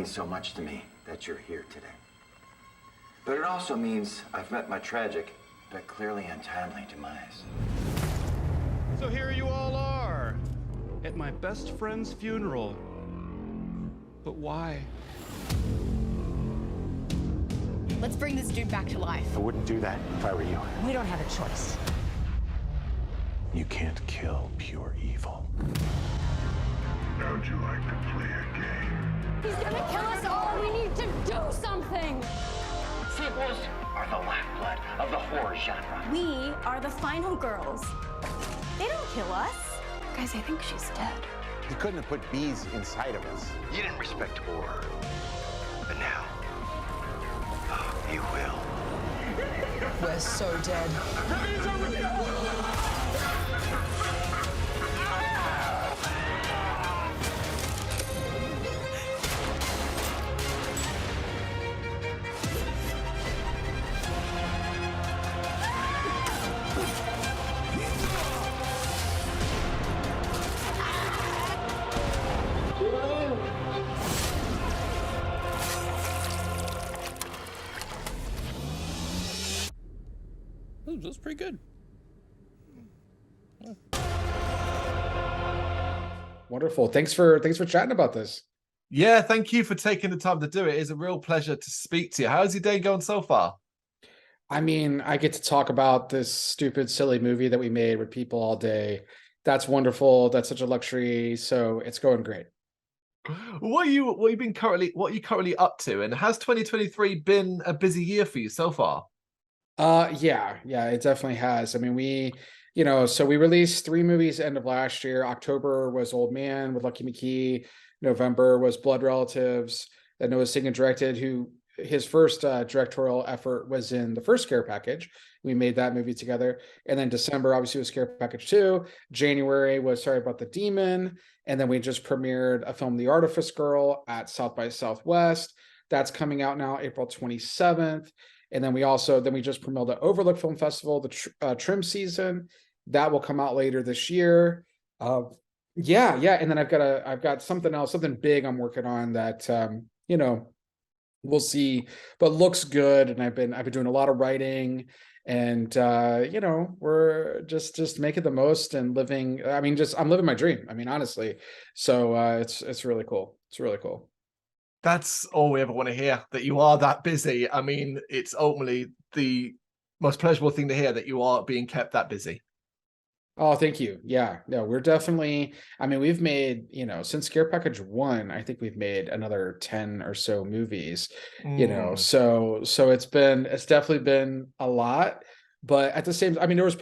means so much to me that you're here today. But it also means I've met my tragic, but clearly untimely demise. So here you all are, at my best friend's funeral. But why? Let's bring this dude back to life. I wouldn't do that if I were you. We don't have a choice. You can't kill pure evil. How'd you like to play a game? He's gonna kill us all. We need to do something. Sequels are the lifeblood of the horror genre. We are the final girls. They don't kill us. Guys, I think she's dead. You couldn't have put bees inside of us. You didn't respect horror, but now, you will. We're so dead. That's pretty good. Wonderful. Thanks for chatting about this. Yeah, thank you for taking the time to do it. It's a real pleasure to speak to you. How's your day going so far? I mean, I get to talk about this stupid, silly movie that we made with people all day. That's wonderful. That's such a luxury. So it's going great. What are you currently up to? And has 2023 been a busy year for you so far? Yeah, it definitely has. I mean, so we released 3 movies end of last year. October was Old Man with Lucky McKee. November was Blood Relatives that Noah Singham directed, who his first directorial effort was in the first Scare Package. We made that movie together. And then December obviously was Scare Package 2. January was Sorry About the Demon. And then we just premiered a film, The Artifice Girl, at South by Southwest. That's coming out now, April 27th. And then we just premiered at Overlook Film Festival, the Trim season. That will come out later this year. Yeah. And then I've got something else, something big I'm working on that we'll see, but looks good. And I've been doing a lot of writing, and we're just making the most and living. I mean, I'm living my dream. I mean, honestly. So it's really cool. It's really cool. That's all we ever want to hear, that you are that busy. I mean, it's ultimately the most pleasurable thing to hear, that you are being kept that busy. Oh, thank you. Yeah, we're definitely, I mean, we've made, since Scare Package 1, I think we've made another 10 or so movies, so it's definitely been a lot. But at the same, I mean, there was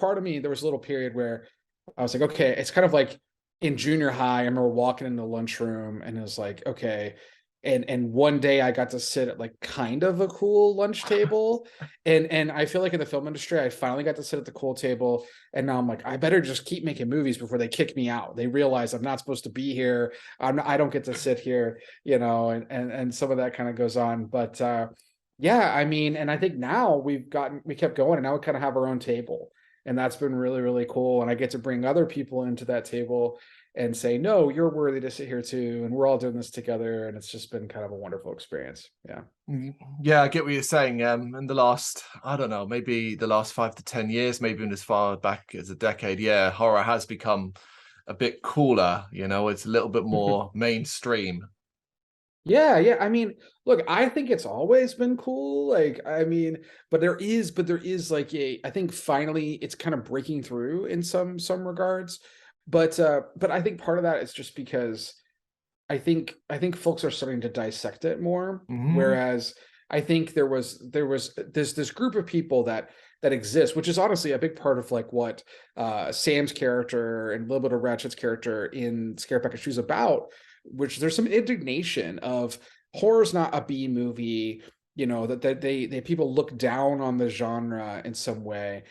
a little period where I was like, okay, it's kind of like in junior high, I remember walking in the lunchroom and it was like, okay. And one day I got to sit at like kind of a cool lunch table, and I feel like in the film industry I finally got to sit at the cool table, and now I'm like, I better just keep making movies before they kick me out. They realize I'm not supposed to be here. I don't get to sit here, and some of that kind of goes on. But yeah, I mean, and I think now we kept going, and now we kind of have our own table, and that's been really, really cool. And I get to bring other people into that table and say, no, you're worthy to sit here too. And we're all doing this together. And it's just been kind of a wonderful experience. Yeah. Yeah, I get what you're saying. In the last, I don't know, maybe the last 5 to 10 years, maybe even as far back as a decade. Yeah, horror has become a bit cooler. It's a little bit more mainstream. Yeah. I mean, look, I think it's always been cool. Like, I mean, but there is like I think finally it's kind of breaking through in some regards. But I think part of that is just because I think folks are starting to dissect it more. Mm-hmm. Whereas I think there was this group of people that exists, which is honestly a big part of like what Sam's character and a little bit of Rad Chad's character in Scare Package 2 is about, which there's some indignation of horror's not a B movie. That they people look down on the genre in some way,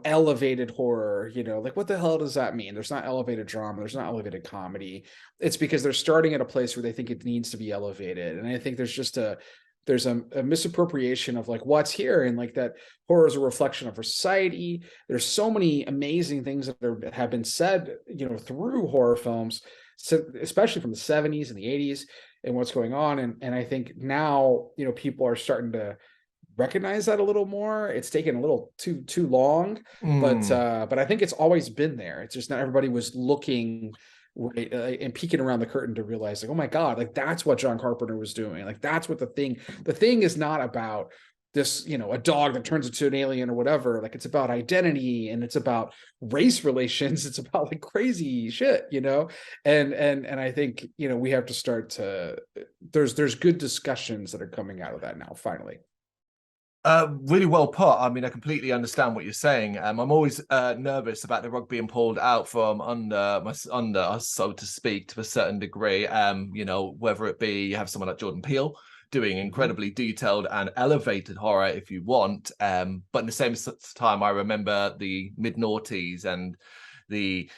elevated horror, like what the hell does that mean? There's not elevated drama. There's not elevated comedy. It's because they're starting at a place where they think it needs to be elevated. And I think there's a misappropriation of like what's here, and like that horror is a reflection of our society. There's so many amazing things that have been said, through horror films, so especially from the 70s and the 80s, and what's going on. And I think now, you know, people are starting to recognize that a little more. It's taken a little too long, but I think it's always been there. It's just not everybody was looking right, and peeking around the curtain to realize, like, oh my God, like that's what John Carpenter was doing. Like that's what the thing is not about this, you know, a dog that turns into an alien or whatever. Like it's about identity, and it's about race relations. It's about like crazy shit, you know? And I think, you know, we have to start to, there's good discussions that are coming out of that now, finally. Really well put. I mean, I completely understand what you're saying. I'm always nervous about the rug being pulled out from under us, so to speak, to a certain degree. You know, whether it be you have someone like Jordan Peele doing incredibly detailed and elevated horror, if you want, but in the same time, I remember the mid-noughties and the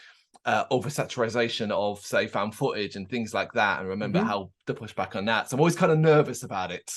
oversaturation of, say, found footage and things like that, and remember how the pushback on that. So I'm always kind of nervous about it.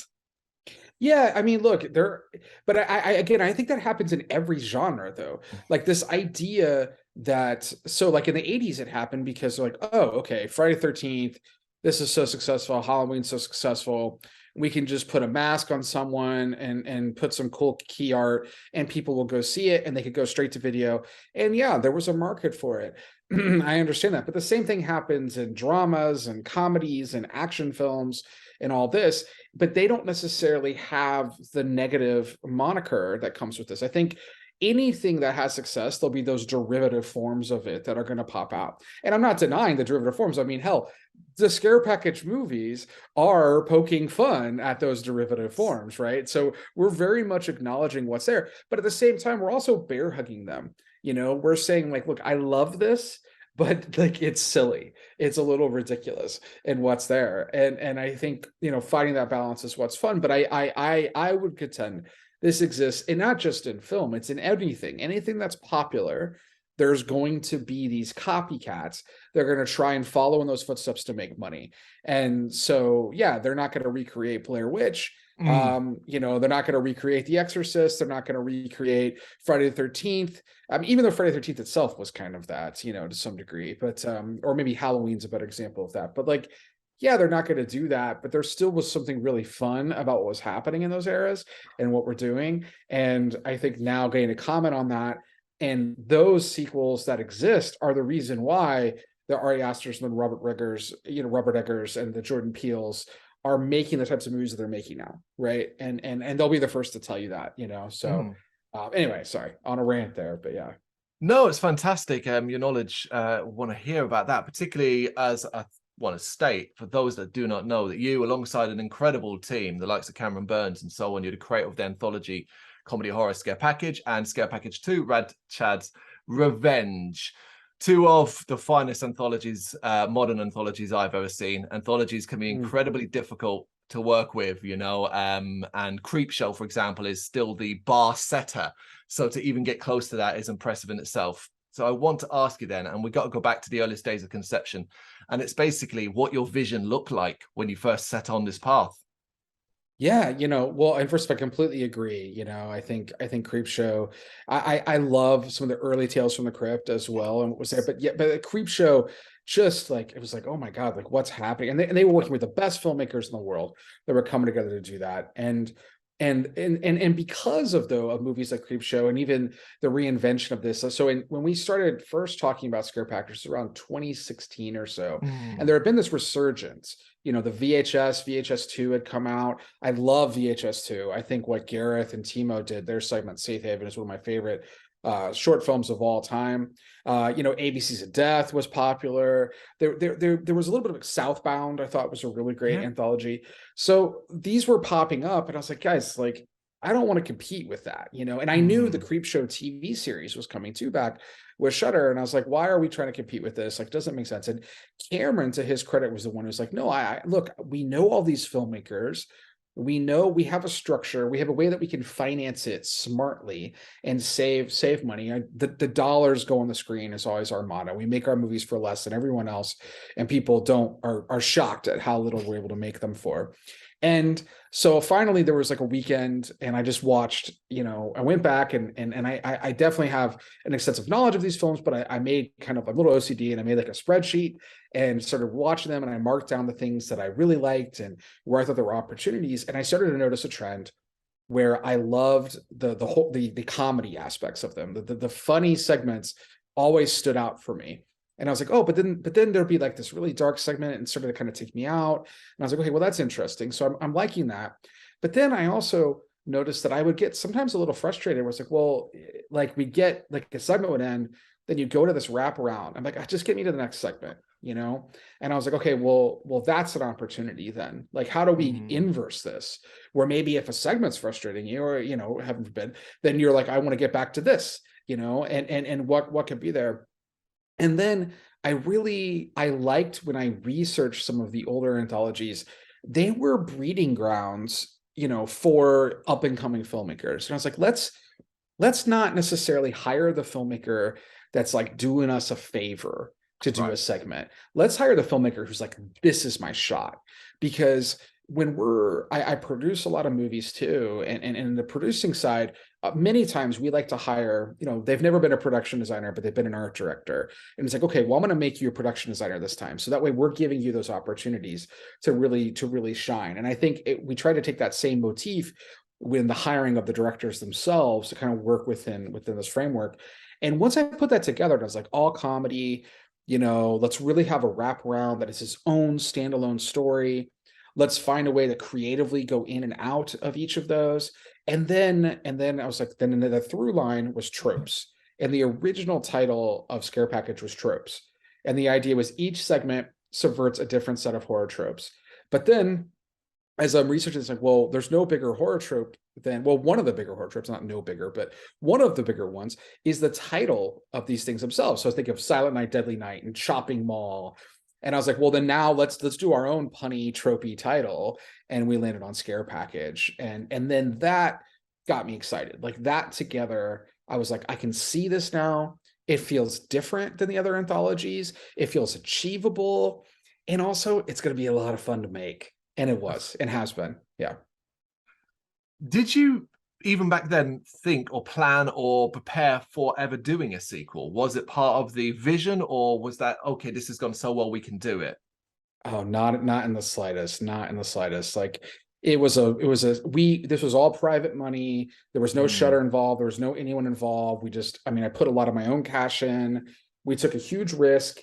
Yeah, I mean, look, but I again, I think that happens in every genre, though. Like this idea that, so like in the 80s, it happened because they're like, oh, okay, Friday the 13th, this is so successful, Halloween's so successful, we can just put a mask on someone and put some cool key art, and people will go see it, and they could go straight to video. And yeah, there was a market for it. I understand that, but the same thing happens in dramas and comedies and action films and all this, but they don't necessarily have the negative moniker that comes with this. I think anything that has success, there'll be those derivative forms of it that are going to pop out. And I'm not denying the derivative forms. I mean, hell, the scare package movies are poking fun at those derivative forms, right? So we're very much acknowledging what's there, but at the same time, we're also bear hugging them. You know, we're saying like, look, I love this, but like it's silly, it's a little ridiculous in what's there. And I think, you know, finding that balance is what's fun. But I would contend this exists, and not just in film, it's in anything that's popular. There's going to be these copycats. They're going to try and follow in those footsteps to make money. And so, yeah, they're not going to recreate Blair Witch. You know, they're not going to recreate The Exorcist. They're not going to recreate Friday the 13th. Even though Friday the 13th itself was kind of that, you know, to some degree, but, or maybe Halloween's a better example of that. But like, yeah, they're not going to do that, but there still was something really fun about what was happening in those eras and what we're doing. And I think now getting to comment on that, and those sequels that exist are the reason why the Ari Asters and the Robert Eggers and the Jordan Peels are making the types of movies that they're making now, right? And they'll be the first to tell you that, you know. So anyway, sorry, on a rant there, but yeah. No, it's fantastic. Your knowledge, want to hear about that, particularly as I want to state, for those that do not know, that you, alongside an incredible team, the likes of Cameron Burns and so on, you're the creator of the anthology comedy horror Scare Package and Scare Package 2, Rad Chad's Revenge. Two of the finest anthologies, modern anthologies I've ever seen. Anthologies can be incredibly difficult to work with, you know, and Creepshow, for example, is still the bar setter. So to even get close to that is impressive in itself. So I want to ask you then, and we got to go back to the earliest days of conception, and it's basically what your vision looked like when you first set on this path. Yeah, you know, well, and first, I completely agree. You know, I think Creepshow, I love some of the early Tales from the Crypt as well, and what was there, but Creepshow, just like, it was like, oh my God, like what's happening? And they were working with the best filmmakers in the world that were coming together to do that. And because of movies like Creepshow and even the reinvention of this. So when we started first talking about scare packages around 2016 or so, and there had been this resurgence. You know, the VHS2 had come out. I love VHS2. I think what Gareth and Timo did, their segment Safe Haven, is one of my favorite short films of all time. You know, ABC's of Death was popular. There was a little bit of Southbound, I thought was a really great anthology. So these were popping up, and I was like, guys, like, I don't want to compete with that, you know. And I knew the Creepshow TV series was coming too back with Shudder, and I was like, why are we trying to compete with this? Like, doesn't make sense. And Cameron, to his credit, was the one who's like, no, I look, we know all these filmmakers. We know we have a structure. We have a way that we can finance it smartly and save money. The dollars go on the screen is always our motto. We make our movies for less than everyone else, and people are shocked at how little we're able to make them for. And so finally there was like a weekend and I just watched, I went back and I definitely have an extensive knowledge of these films, but I made kind of a little OCD and I made like a spreadsheet and started watching them, and I marked down the things that I really liked and where I thought there were opportunities. And I started to notice a trend where I loved the comedy aspects of them. The funny segments always stood out for me. And I was like, oh, but then there'd be like this really dark segment and started to kind of take me out. And I was like, okay, well, that's interesting. So I'm liking that. But then I also noticed that I would get sometimes a little frustrated where it's like, well, like we get like a segment would end, then you go to this wraparound. I'm like, just get me to the next segment, And I was like, okay, well, that's an opportunity then. Like, how do we inverse this? Where maybe if a segment's frustrating you, or, heaven forbid, then you're like, I want to get back to this, and what could be there. And then I liked when I researched some of the older anthologies, they were breeding grounds, for up and coming filmmakers. And I was like, let's not necessarily hire the filmmaker that's like doing us a favor to do a segment. Let's hire the filmmaker who's like, this is my shot. Because when I produce a lot of movies too, and in the producing side, many times we like to hire, they've never been a production designer, but they've been an art director. And it's like, okay, well, I'm going to make you a production designer this time. So that way we're giving you those opportunities to really shine. And I think we try to take that same motif when the hiring of the directors themselves to kind of work within this framework. And once I put that together, it was like all comedy, let's really have a wraparound that is its own standalone story. Let's find a way to creatively go in and out of each of those. And then I was like, then the through line was tropes. And the original title of Scare Package was Tropes. And the idea was each segment subverts a different set of horror tropes. But then as I'm researching, it's like, well, there's no bigger horror trope than, well, one of the bigger horror tropes, not no bigger, but one of the bigger ones is the title of these things themselves. So I think of Silent Night, Deadly Night and Shopping Mall. And I was like, well, then now let's do our own punny, tropey title. And we landed on Scare Package. And then that got me excited. Like that together, I was like, I can see this now. It feels different than the other anthologies. It feels achievable. And also it's going to be a lot of fun to make. And it was, and has been. Yeah. Did you even back then think or plan or prepare for ever doing a sequel? Was it part of the vision, or was that, okay, this has gone so well, we can do it? Oh, not in the slightest, not in the slightest. Like this was all private money. There was no Shudder involved. There was no anyone involved. I put a lot of my own cash in. We took a huge risk.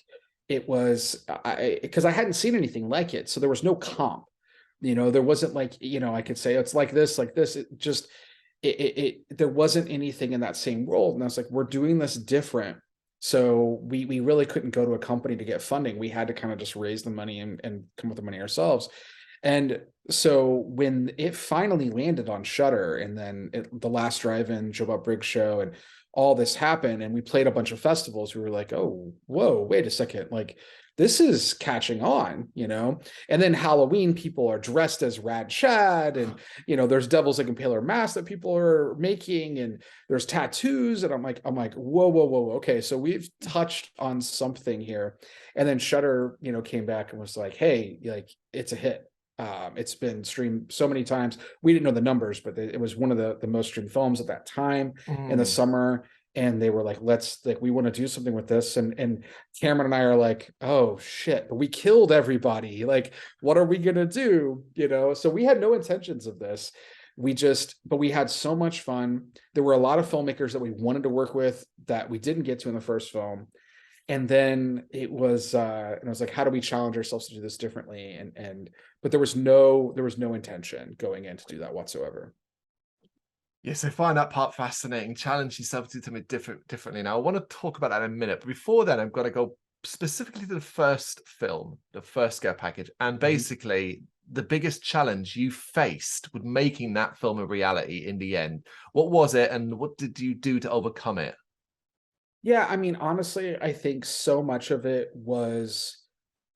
It was, because I hadn't seen anything like it. So there was no comp, there wasn't like, I could say it's like this. It just, there wasn't anything in that same world. And I was like, we're doing this different. So we really couldn't go to a company to get funding. We had to kind of just raise the money and come up with the money ourselves. And so when it finally landed on Shudder, and then the Last Drive-In, Joe Bob Briggs show, and all this happened, and we played a bunch of festivals, we were like, oh, whoa, wait a second. Like, this is catching on, and then Halloween, people are dressed as Rad Chad, and, there's Devil's Egg and Paler Mask that people are making, and there's tattoos. And I'm like, whoa. Okay. So we've touched on something here. And then Shudder, came back and was like, hey, like, it's a hit. It's been streamed so many times. We didn't know the numbers, but it was one of the most streamed films at that time in the summer. And they were like, we want to do something with this. And Cameron and I are like, oh shit, but we killed everybody. Like, what are we going to do? So we had no intentions of this. But we had so much fun. There were a lot of filmmakers that we wanted to work with that we didn't get to in the first film. And then it was, and I was like, how do we challenge ourselves to do this differently? But there was no intention going in to do that whatsoever. Yes, I find that part fascinating. Challenge yourself to do something differently. Now, I want to talk about that in a minute. But before then, I've got to go specifically to the first film, the first Scare Package, and basically the biggest challenge you faced with making that film a reality in the end. What was it, and what did you do to overcome it? Yeah, honestly, I think so much of it was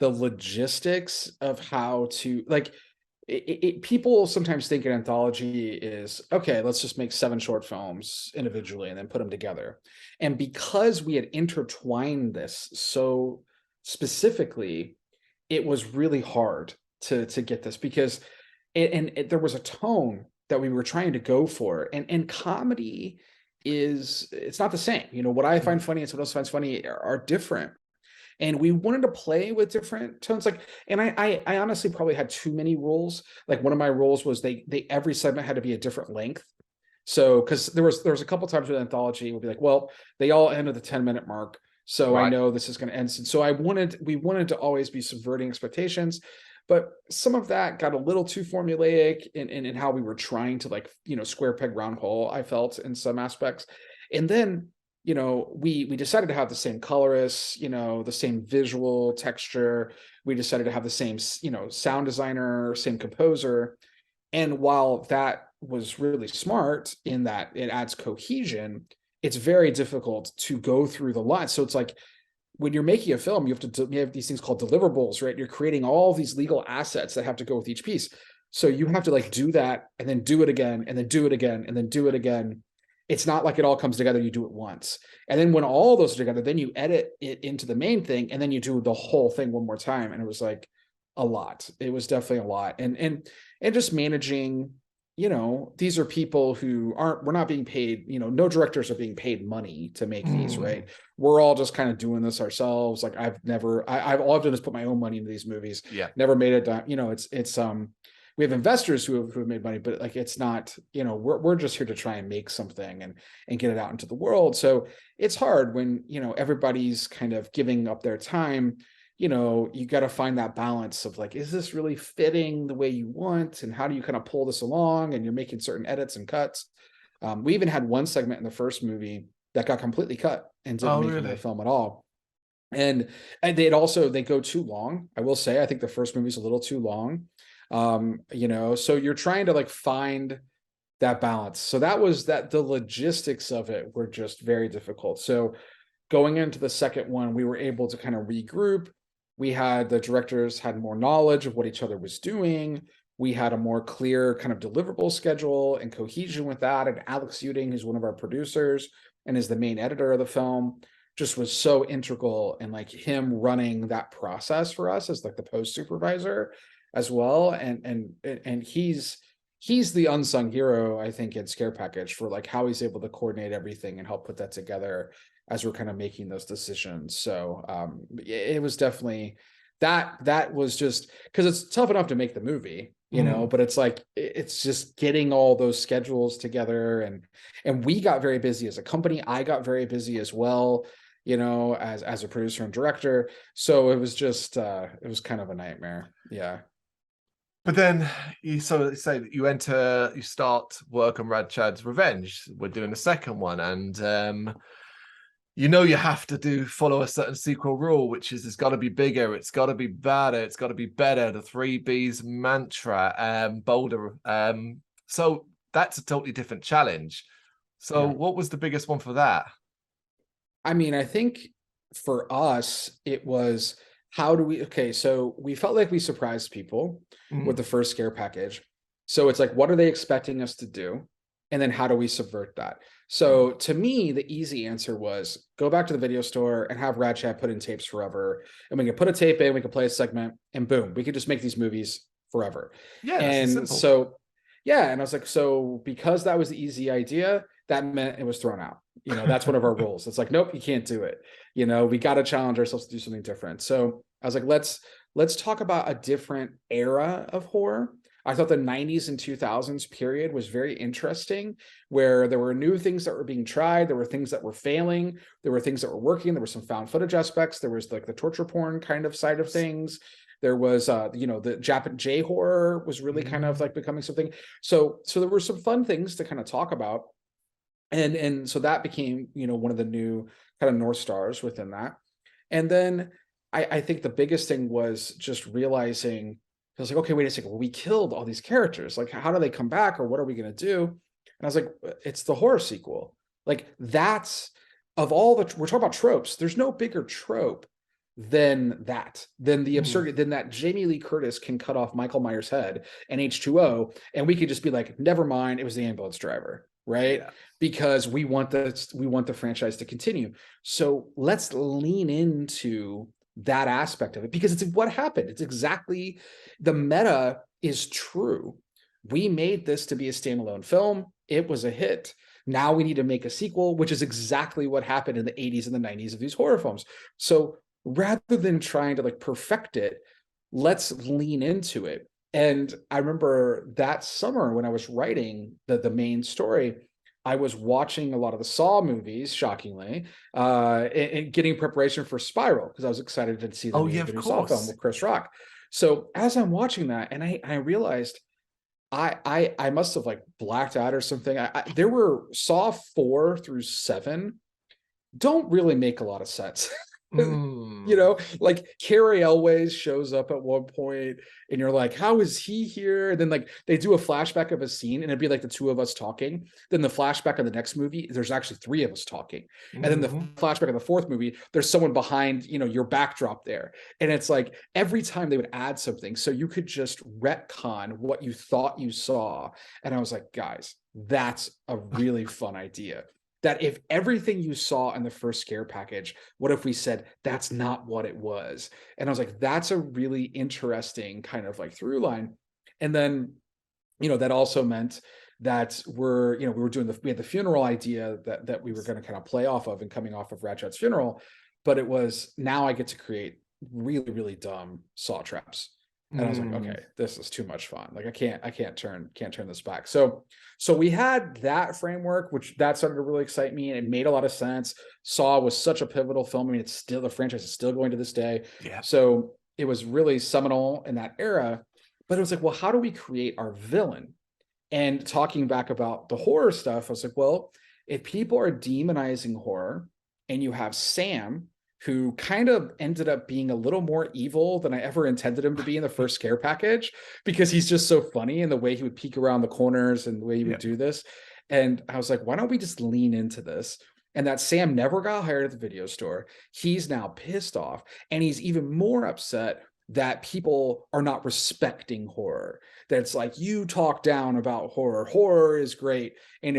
the logistics of how to, like, people sometimes think an anthology is, okay, let's just make 7 short films individually and then put them together. And because we had intertwined this so specifically, it was really hard to get this, because and there was a tone that we were trying to go for, and comedy it's not the same. You know, what I find funny and someone else finds funny are different. And we wanted to play with different tones. Like, and I honestly probably had too many rules. Like, one of my rules was they every segment had to be a different length. So, because there was a couple times with anthology, we'll be like, well, they all end at the 10-minute mark. So I know this is going to end. So we wanted to always be subverting expectations, but some of that got a little too formulaic in how we were trying to, like, you know, square peg round hole, I felt, in some aspects. And then, you know, we decided to have the same colorists, you know, the same visual texture. We decided to have the same, you know, sound designer, same composer. And while that was really smart in that it adds cohesion, it's very difficult to go through the lines. So it's like, when you're making a film, you have these things called deliverables, right? You're creating all these legal assets that have to go with each piece. So you have to, like, do that and then do it again and then do it again and then do it again. It's not like it all comes together, you do it once. And then when all those are together, then you edit it into the main thing and then you do the whole thing one more time. And it was like a lot. It was definitely a lot. And just managing, you know, these are people who we're not being paid, you know, no directors are being paid money to make these, right? We're all just kind of doing this ourselves. Like, I've all I've done is put my own money into these movies. Yeah. Never made it, you know, it's we have investors who have made money, but, like, it's not, you know, we're just here to try and make something and get it out into the world. So it's hard when, you know, everybody's kind of giving up their time. You know, you got to find that balance of, like, is this really fitting the way you want? And how do you kind of pull this along? And you're making certain edits and cuts. We even had one segment in the first movie that got completely cut and didn't make the film at all. And they go too long. I will say, I think the first movie's a little too long. You know, so you're trying to, like, find that balance. So the logistics of it were just very difficult. So going into the second one, we were able to kind of regroup. The directors had more knowledge of what each other was doing. We had a more clear kind of deliverable schedule and cohesion with that. And Alex Uding, who's one of our producers and is the main editor of the film, just was so integral, and, like, him running that process for us as, like, the post supervisor as well. And he's the unsung hero, I think, in Scare Package, for, like, how he's able to coordinate everything and help put that together as we're kind of making those decisions. So it was definitely that was just because it's tough enough to make the movie, you know, but it's like, it's just getting all those schedules together. And we got very busy as a company. I got very busy as well, you know, as a producer and director. So it was just it was kind of a nightmare. Yeah. But then you say that you start work on Rad Chad's Revenge. We're doing the second one, and you know, you have to follow a certain sequel rule, which is it's got to be bigger, it's got to be badder, it's got to be better. The 3Bs mantra, bolder. So that's a totally different challenge. So what was the biggest one for that? I mean, I think for us, it was, so we felt like we surprised people with the first Scare Package. So it's like, what are they expecting us to do? And then how do we subvert that? So to me, the easy answer was go back to the video store and have Rad Chad put in tapes forever. And we can put a tape in, we can play a segment, and boom, we could just make these movies forever. Yeah. And so, yeah. And I was like, so because that was the easy idea, that meant it was thrown out. You know, that's one of our rules. It's like, nope, you can't do it. You know, we got to challenge ourselves to do something different. So I was like, let's talk about a different era of horror. I thought the 90s and 2000s period was very interesting, where there were new things that were being tried. There were things that were failing. There were things that were working. There were some found footage aspects. There was, like, the torture porn kind of side of things. There was, you know, the Japanese J horror was really kind of, like, becoming something. So there were some fun things to kind of talk about. And so that became, you know, one of the new kind of North Stars within that. And then I think the biggest thing was just realizing, I was like, okay, wait a second. Well, we killed all these characters. Like, how do they come back, or what are we going to do? And I was like, it's the horror sequel. Like, that's, of all we're talking about tropes. There's no bigger trope than the absurdity, than that Jamie Lee Curtis can cut off Michael Myers' head and H2O, and we could just be like, never mind, it was the ambulance driver, right? Yeah. Because we want the franchise to continue. So let's lean into that aspect of it, because it's what happened. It's exactly, the meta is true. we made this to be a standalone film. It was a hit. Now we need to make a sequel, which is exactly what happened in the 80s and the 90s of these horror films. So rather than trying to like perfect it, let's lean into it. And I remember that summer when I was writing the main story, I was watching a lot of the Saw movies, shockingly, and getting preparation for Spiral, because I was excited to see the new Saw film with Chris Rock. So as I'm watching that, and I realized I must have like blacked out or something. There were Saw 4 through 7 don't really make a lot of sense. You know, like Carrie Elways shows up at one point and you're like, how is he here? And then like they do a flashback of a scene and it'd be like the two of us talking. Then the flashback of the next movie, there's actually 3 of us talking. And then the flashback of the 4th movie, there's someone behind, you know, your backdrop there. And it's like every time they would add something so you could just retcon what you thought you saw. And I was like, guys, that's a really fun idea. That if everything you saw in the first scare package, what if we said that's not what it was? And I was like, that's a really interesting kind of like through line. And then, you know, that also meant that we had the funeral idea that we were going to kind of play off of and coming off of Rad Chad's funeral, but it was now I get to create really, really dumb saw traps. And I was like, okay, this is too much fun. Like I can't turn this back. So we had that framework, which that started to really excite me, and it made a lot of sense. Saw was such a pivotal film. I mean, it's still, the franchise is still going to this day. Yeah. So it was really seminal in that era. But it was like, well, how do we create our villain? And talking back about the horror stuff, I was like, well, if people are demonizing horror and you have Sam, who kind of ended up being a little more evil than I ever intended him to be in the first scare package, because he's just so funny in the way he would peek around the corners and the way he would do this. And I was like, why don't we just lean into this? And that Sam never got hired at the video store. He's now pissed off. And he's even more upset that people are not respecting horror. That's like, you talk down about horror. Horror is great. And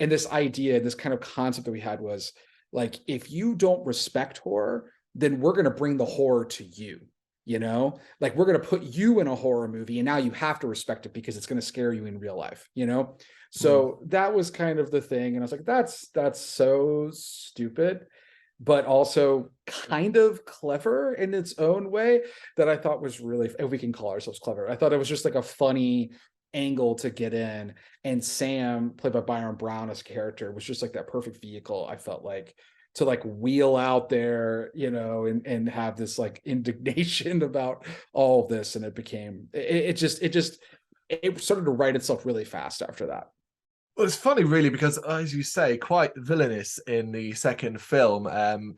this idea, this kind of concept that we had was, like, if you don't respect horror, then we're going to bring the horror to you, you know? Like, we're going to put you in a horror movie, and now you have to respect it because it's going to scare you in real life, you know? So that was kind of the thing. And I was like, that's so stupid, but also kind of clever in its own way, that I thought was really, if we can call ourselves clever, I thought it was just like a funny angle to get in. And Sam, played by Byron Brown as character, was just like that perfect vehicle, I felt like, to like wheel out there, you know, and have this like indignation about all of this. And it started to write itself really fast after that. Well, it's funny, really, because as you say, quite villainous in the second film,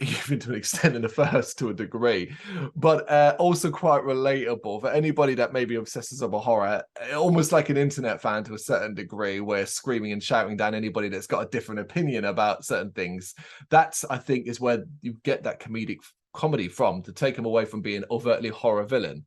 even to an extent in the first to a degree, but also quite relatable for anybody that maybe obsesses over horror, almost like an internet fan to a certain degree, where screaming and shouting down anybody that's got a different opinion about certain things. That's, I think, is where you get that comedy from, to take them away from being overtly horror villain.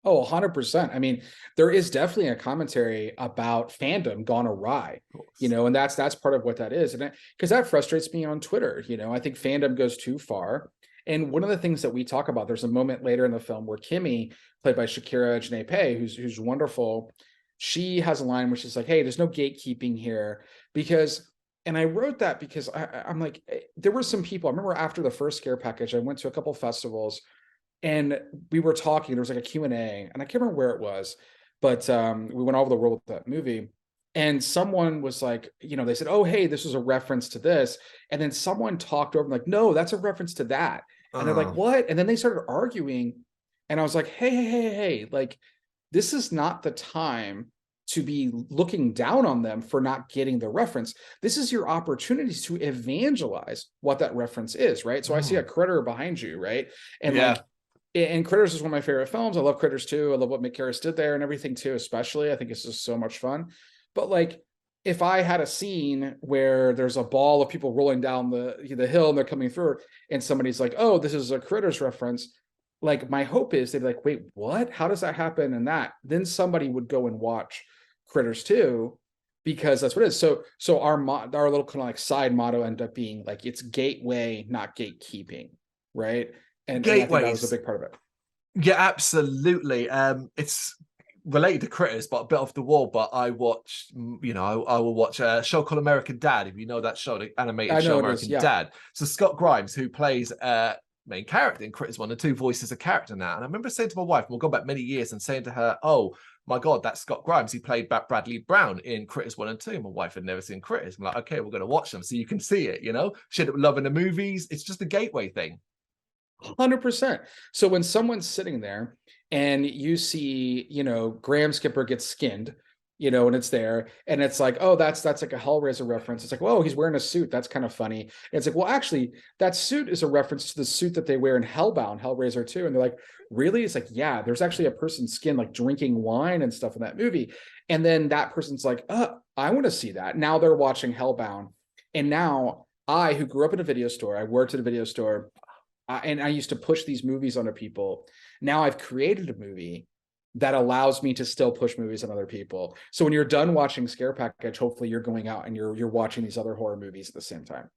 Oh, 100%. I mean, there is definitely a commentary about fandom gone awry, you know, and that's part of what that is. And because that frustrates me on Twitter, you know, I think fandom goes too far. And one of the things that we talk about, there's a moment later in the film where Kimmy, played by Shakira Janae Pay, who's wonderful, she has a line where she's like, hey, there's no gatekeeping here. And I wrote that because I'm like, there were some people, I remember after the first scare package, I went to a couple festivals, and we were talking, there was like a Q&A, and I can't remember where it was, but we went all over the world with that movie. And someone was like, you know, they said, oh, hey, this was a reference to this. And then someone talked over, like, no, that's a reference to that. And they're like, what? And then they started arguing. And I was like, hey, like, this is not the time to be looking down on them for not getting the reference. This is your opportunities to evangelize what that reference is, right? So I see a critter behind you, right? And and Critters is one of my favorite films. I love Critters too. I love what Mick Garris did there and everything too, especially. I think it's just so much fun. But like, if I had a scene where there's a ball of people rolling down the hill and they're coming through, and somebody's like, oh, this is a Critters reference, like, my hope is they'd be like, wait, what? How does that happen? And that, then somebody would go and watch Critters 2, because that's what it is. So our little kind of like side motto ended up being like, it's gateway, not gatekeeping, right? And I think that was a big part of it. Yeah, absolutely. It's related to Critters, but a bit off the wall. But I watched, you know, I will watch a show called American Dad. If you know that show, the animated show American Dad. So Scott Grimes, who plays main character in Critters 1 and 2, voices a character now. And I remember saying to my wife, and we'll go back many years, and saying to her, "Oh my God, that's Scott Grimes. He played Bradley Brown in Critters 1 and 2. My wife had never seen Critters. I'm like, okay, we're going to watch them so you can see it, you know? She ended up loving the movies. It's just a gateway thing. 100%. So when someone's sitting there and you see, you know, Graham Skipper gets skinned, you know, and it's there, and it's like, oh, that's like a Hellraiser reference. It's like, whoa, he's wearing a suit. That's kind of funny. And it's like, well, actually, that suit is a reference to the suit that they wear in Hellbound, Hellraiser 2. And they're like, really? It's like, yeah, there's actually a person's skin like drinking wine and stuff in that movie. And then that person's like, I want to see that. Now they're watching Hellbound. And now I, who grew up in a video store, I worked at a video store, and I used to push these movies onto people. Now I've created a movie that allows me to still push movies on other people. So when you're done watching Scare Package, hopefully you're going out and you're watching these other horror movies at the same time.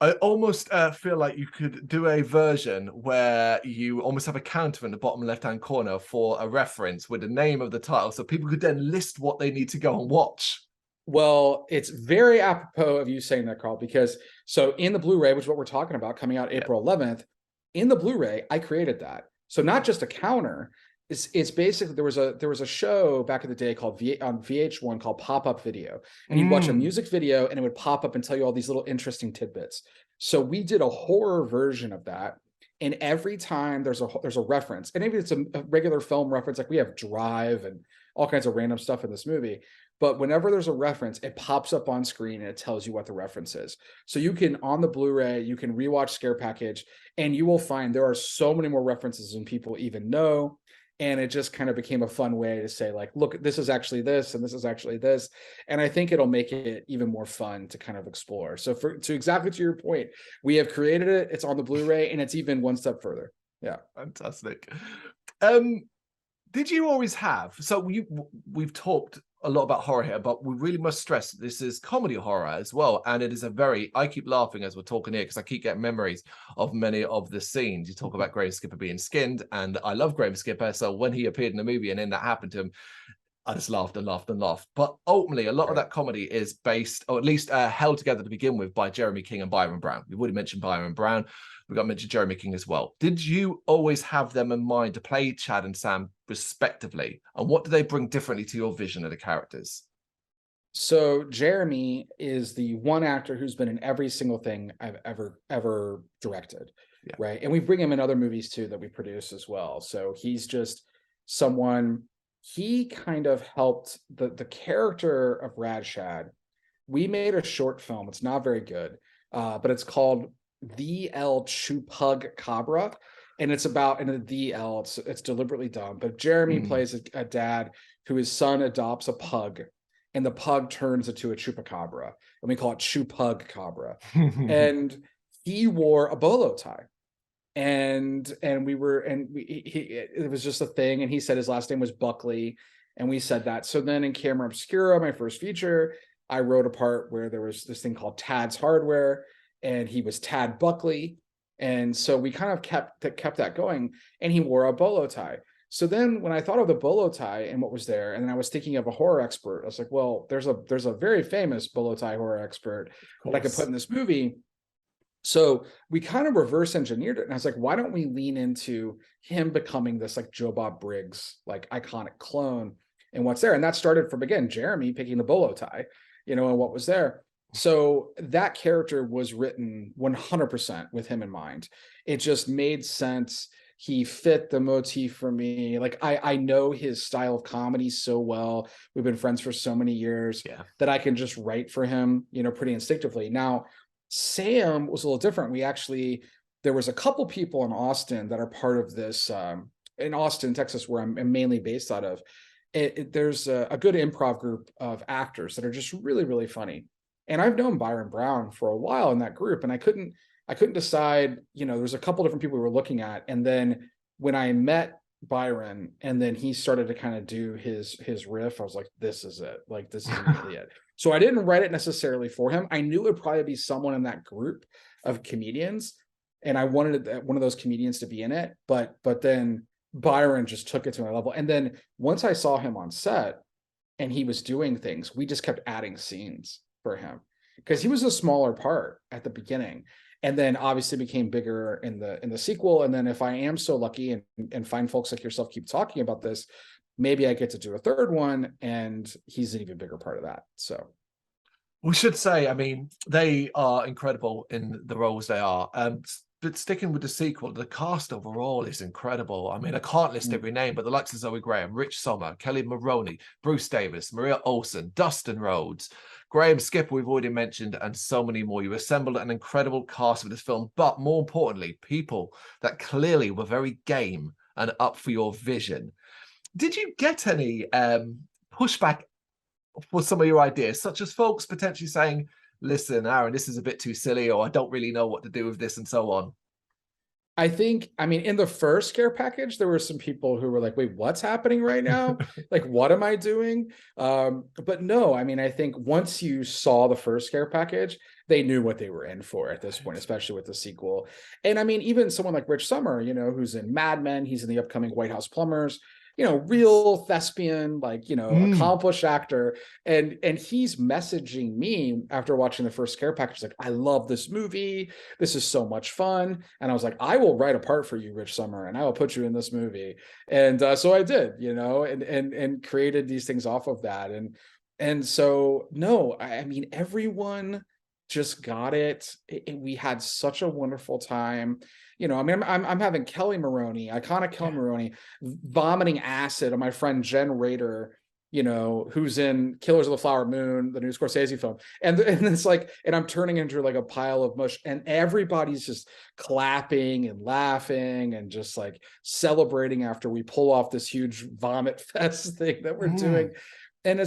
I almost feel like you could do a version where you almost have a counter in the bottom left-hand corner for a reference with the name of the title, so people could then list what they need to go and watch. Well, it's very apropos of you saying that, Carl, because so in the Blu-ray, which is what we're talking about, coming out April 11th, in the Blu-ray, I created that. So not just a counter, it's basically, there was a show back in the day called on VH1 called Pop-Up Video, and you'd watch a music video and it would pop up and tell you all these little interesting tidbits. So we did a horror version of that, and every time there's a reference, and maybe it's a regular film reference, like we have Drive and all kinds of random stuff in this movie, but whenever there's a reference, it pops up on screen and it tells you what the reference is. So you can, on the Blu-ray, you can rewatch Scare Package, and you will find there are so many more references than people even know. And it just kind of became a fun way to say, like, look, this is actually this, and this is actually this. And I think it'll make it even more fun to kind of explore. So exactly to your point, we have created it, it's on the Blu-ray, and it's even one step further. Yeah. Fantastic. Did you always have, so we've talked a lot about horror here, but we really must stress this is comedy horror as well. And it is I keep laughing as we're talking here because I keep getting memories of many of the scenes. You talk about Graham Skipper being skinned, and I love Graham Skipper. So when he appeared in the movie and then that happened to him, I just laughed and laughed and laughed. But ultimately, a lot of that comedy is based, or at least held together to begin with, by Jeremy King and Byron Brown. We've already mentioned Byron Brown. We've got to mention Jeremy King as well. Did you always have them in mind to play Chad and Sam respectively? And what do they bring differently to your vision of the characters? So Jeremy is the one actor who's been in every single thing I've ever directed, right? And we bring him in other movies too that we produce as well. So he's just someone, he kind of helped the character of Rad Chad. We made a short film. It's not very good, but it's called The El Chupug Cabra. And it's about, and the L, it's deliberately dumb, but Jeremy plays a dad who his son adopts a pug, and the pug turns into a chupacabra, and we call it Chupug Cabra. And he wore a bolo tie, and it was just a thing. And he said his last name was Buckley, and we said that. So then in Camera Obscura, my first feature, I wrote a part where there was this thing called Tad's Hardware, and he was Tad Buckley. And so we kind of kept that going, and he wore a bolo tie. So then when I thought of the bolo tie and what was there, and then I was thinking of a horror expert, I was like, well, there's a very famous bolo tie horror expert that I could put in this movie. So we kind of reverse engineered it. And I was like, why don't we lean into him becoming this like Joe Bob Briggs, like iconic clone, and what's there? And that started from, again, Jeremy picking the bolo tie, you know, and what was there. So that character was written 100% with him in mind. It just made sense. He fit the motif for me. Like I know his style of comedy so well. We've been friends for so many years that I can just write for him, you know, pretty instinctively. Now, Sam was a little different. There was a couple people in Austin that are part of this, in Austin, Texas, where I'm mainly based out of. There's a good improv group of actors that are just really, really funny. And I've known Byron Brown for a while in that group, and I couldn't decide, you know, there's a couple different people we were looking at. And then when I met Byron and then he started to kind of do his riff, I was like, this is it. Like, this is really it. So I didn't write it necessarily for him. I knew it would probably be someone in that group of comedians, and I wanted one of those comedians to be in it. But then Byron just took it to another level. And then once I saw him on set and he was doing things, we just kept adding scenes for him because he was a smaller part at the beginning, and then obviously became bigger in the sequel. And then if I am so lucky and find folks like yourself keep talking about this, maybe I get to do a third one, and he's an even bigger part of that. So we should say, I mean, they are incredible in the roles they are. But sticking with the sequel, the cast overall is incredible. I mean, I can't list every name, but the likes of Zoe Graham, Rich Sommer, Kelly Maroney, Bruce Davis, Maria Olsen, Dustin Rhodes, Graham Skipper, we've already mentioned, and so many more. You assembled an incredible cast for this film, but more importantly, people that clearly were very game and up for your vision. Did you get any pushback for some of your ideas, such as folks potentially saying, listen, Aaron, this is a bit too silly, or I don't really know what to do with this, and so on? I think, I mean, in the first care package, there were some people who were like, wait, what's happening right now? Like, what am I doing? But no, I mean, I think once you saw the first care package, they knew what they were in for at this point, especially with the sequel. And I mean, even someone like Rich Sommer, you know, who's in Mad Men, he's in the upcoming White House Plumbers, you know, real thespian, like, you know, accomplished actor. And he's messaging me after watching the first care package, like, I love this movie. This is so much fun. And I was like, I will write a part for you, Rich Sommer, and I will put you in this movie. And so I did, you know, and created these things off of that. And so, no, I mean, everyone just got it. We had such a wonderful time. You know, I mean, I'm having Kelly Maroney, iconic Kelly Maroney, vomiting acid on my friend Jen Rader, you know, who's in Killers of the Flower Moon, the new Scorsese film. And it's like, and I'm turning into like a pile of mush, and everybody's just clapping and laughing and just like celebrating after we pull off this huge vomit fest thing that we're doing. And it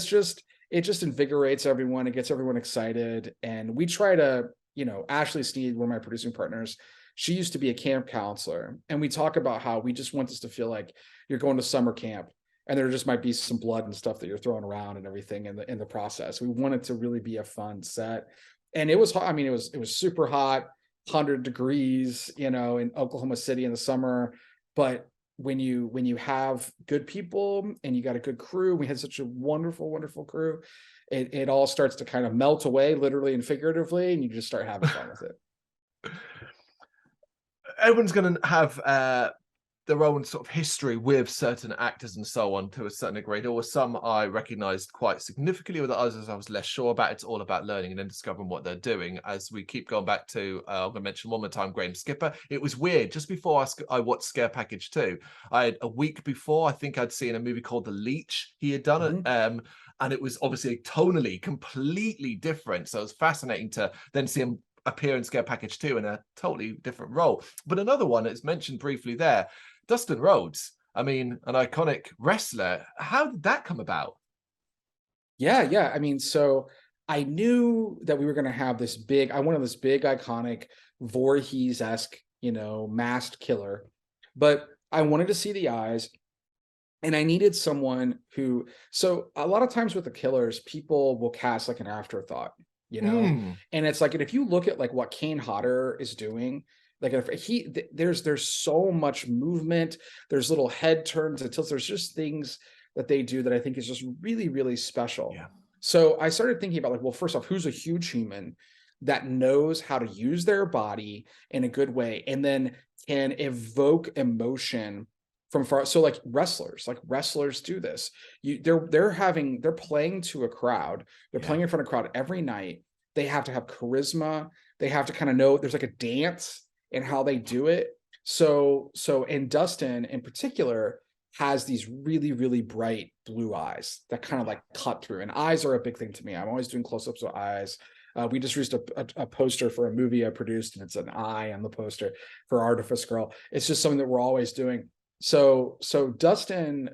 just invigorates everyone. It gets everyone excited. And we try to, you know, Ashley Sneed, one of my producing partners, she used to be a camp counselor. And we talk about how we just want this to feel like you're going to summer camp, and there just might be some blood and stuff that you're throwing around and everything in the process. We want it to really be a fun set. And it was hot. I mean, it was super hot, 100 degrees, you know, in Oklahoma City in the summer. But when you have good people and you got a good crew, we had such a wonderful, wonderful crew, it all starts to kind of melt away, literally and figuratively, and you just start having fun with it. Everyone's going to have their own sort of history with certain actors and so on to a certain degree. There were some I recognized quite significantly, with others I was less sure about. It's all about learning and then discovering what they're doing. As we keep going back to, I'm going to mention one more time, Graham Skipper. It was weird. Just before I watched Scare Package 2, I had a week before, I think I'd seen a movie called The Leech he had done it. And it was obviously tonally completely different. So it was fascinating to then see him appear in Scare Package 2 in a totally different role. But another one that's mentioned briefly there, Dustin Rhodes, I mean, an iconic wrestler. How did that come about? Yeah. I mean, so I knew that we were going to have this big, I wanted this big, iconic Voorhees-esque, you know, masked killer, but I wanted to see the eyes, and I needed someone who, so a lot of times with the killers, people will cast like an afterthought, you know, and it's like, and if you look at like what Kane Hodder is doing, like if there's so much movement, there's little head turns and tilts, there's just things that they do that I think is just really, really special. Yeah. So I started thinking about like, well, first off, who's a huge human that knows how to use their body in a good way and then can evoke emotion from far. So like wrestlers do this. They're playing to a crowd. They're playing in front of a crowd every night. They have to have charisma. They have to kind of know there's like a dance and how they do it. So and Dustin in particular has these really, really bright blue eyes that kind of like cut through, and eyes are a big thing to me. I'm always doing close-ups of eyes. We just released a poster for a movie I produced, and it's an eye on the poster for Artifice Girl. It's just something that we're always doing. So Dustin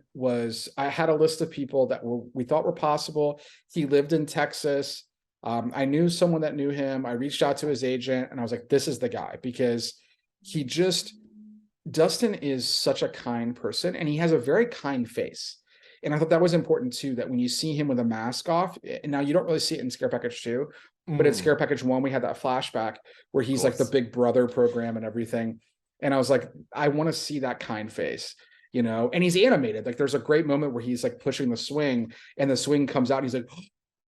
I had a list of people that we thought were possible. He lived in Texas. I knew someone that knew him. I reached out to his agent and I was like, this is the guy, because Dustin is such a kind person and he has a very kind face. And I thought that was important too, that when you see him with a mask off, and now you don't really see it in Scare Package 2, but in Scare Package 1, we had that flashback where he's like the Big Brother program and everything. And I was like, I want to see that kind face. and he's animated. Like there's a great moment where he's like pushing the swing and the swing comes out and he's like,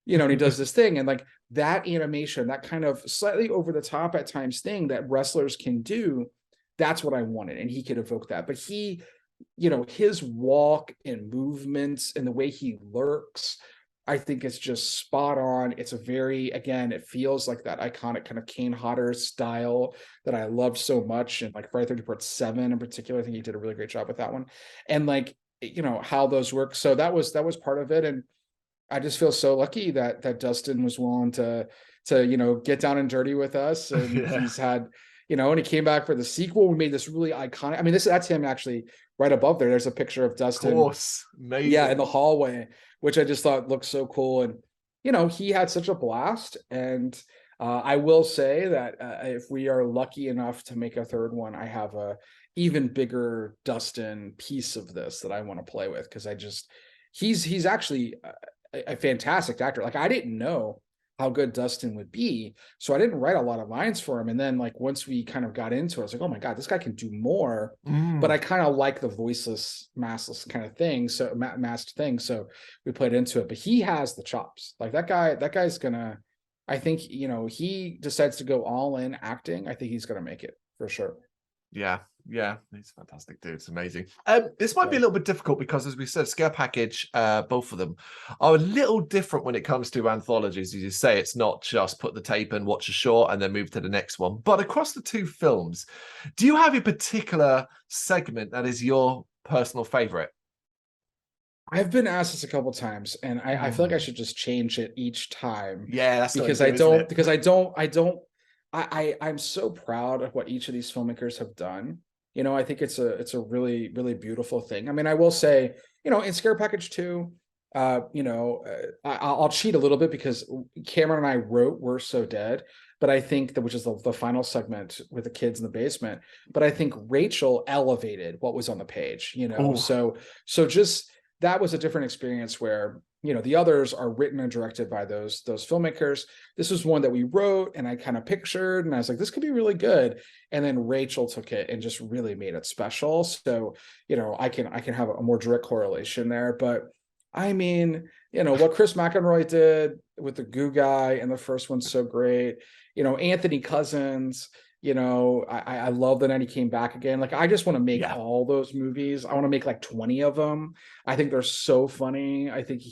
and he does this thing, and like that animation, that kind of slightly over the top at times thing that wrestlers can do, that's what I wanted. And he could evoke that. But he, his walk and movements and the way he lurks, I think it's just spot on. It's a very, again, it feels like that iconic kind of Kane Hodder style that I love so much. And like Friday 13th Part 7 in particular, I think he did a really great job with that one. And like, how those work. So that was part of it. And I just feel so lucky that Dustin was willing to get down and dirty with us. And he's had, and he came back for the sequel. We made this really iconic. I mean, that's him actually right above there. There's a picture of Dustin. Of course. Amazing. Yeah, in the hallway, which I just thought looked so cool. And, he had such a blast. And I will say that if we are lucky enough to make a third one, I have a even bigger Dustin piece of this that I want to play with. Cause he's actually a fantastic actor. Like I didn't know how good Dustin would be, so I didn't write a lot of lines for him. And then like once we kind of got into it, I was like, oh my God, this guy can do more. But I kind of like the voiceless, maskless kind of thing, so masked thing. So we played into it. But he has the chops. Like that guy's gonna. I think he decides to go all in acting. I think he's gonna make it for sure. Yeah, he's a fantastic dude. It's amazing. This might be a little bit difficult because, as we said, Scare Package, both of them are a little different when it comes to anthologies. As you say, it's not just put the tape and watch a short and then move to the next one. But across the two films, do you have a particular segment that is your personal favorite? I've been asked this a couple times, and I feel like I should just change it each time. Yeah, that's because I'm so proud of what each of these filmmakers have done. I think it's a really, really beautiful thing. I mean, I will say, in Scare Package 2, I'll cheat a little bit because Cameron and I wrote We're So Dead, but I think that, which is the final segment with the kids in the basement, but I think Rachel elevated what was on the page, so just, that was a different experience where, the others are written and directed by those filmmakers. This was one that we wrote and I kind of pictured, and I was like, this could be really good. And then Rachel took it and just really made it special. So, I can have a more direct correlation there. But I mean, what Chris McEnroy did with the Goo Guy and the first one's so great. Anthony Cousins, I love the night he came back again. Like, I just want to make all those movies. I want to make like 20 of them. I think they're so funny. I think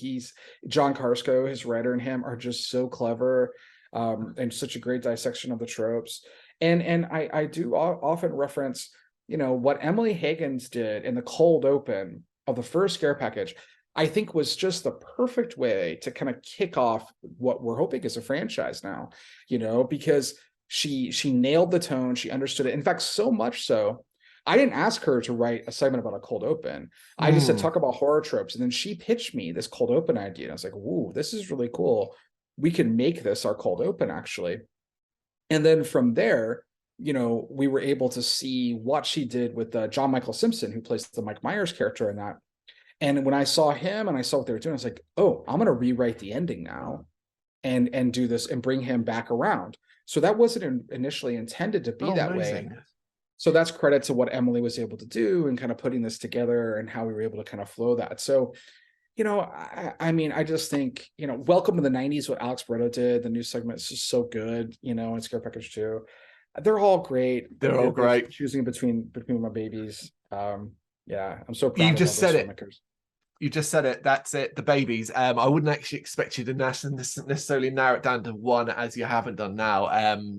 John Karsko, his writer, and him are just so clever, and such a great dissection of the tropes. And I do often reference, what Emily Higgins did in the cold open of the first Scare Package, I think was just the perfect way to kind of kick off what we're hoping is a franchise now, because she nailed the tone. She understood it. In fact, so much so, I didn't ask her to write a segment about a cold open. I just said, talk about horror tropes. And then she pitched me this cold open idea. And I was like, ooh, this is really cool. We can make this our cold open, actually. And then from there, we were able to see what she did with John Michael Simpson, who plays the Mike Myers character in that. And when I saw him and I saw what they were doing, I was like, oh, I'm going to rewrite the ending now and do this and bring him back around. So that wasn't initially intended to be that way. So that's credit to what Emily was able to do and kind of putting this together and how we were able to kind of flow that. So, I mean, I just think, Welcome to the 90s, what Alex Barreto did, the new segment is just so good, in Scare Package 2. They're all great. They're all great. Choosing between my babies. Yeah, I'm so proud you of just all those said filmmakers. it. You just said it. That's it. The babies. I wouldn't actually expect you to necessarily narrow it down to one, as you haven't done now.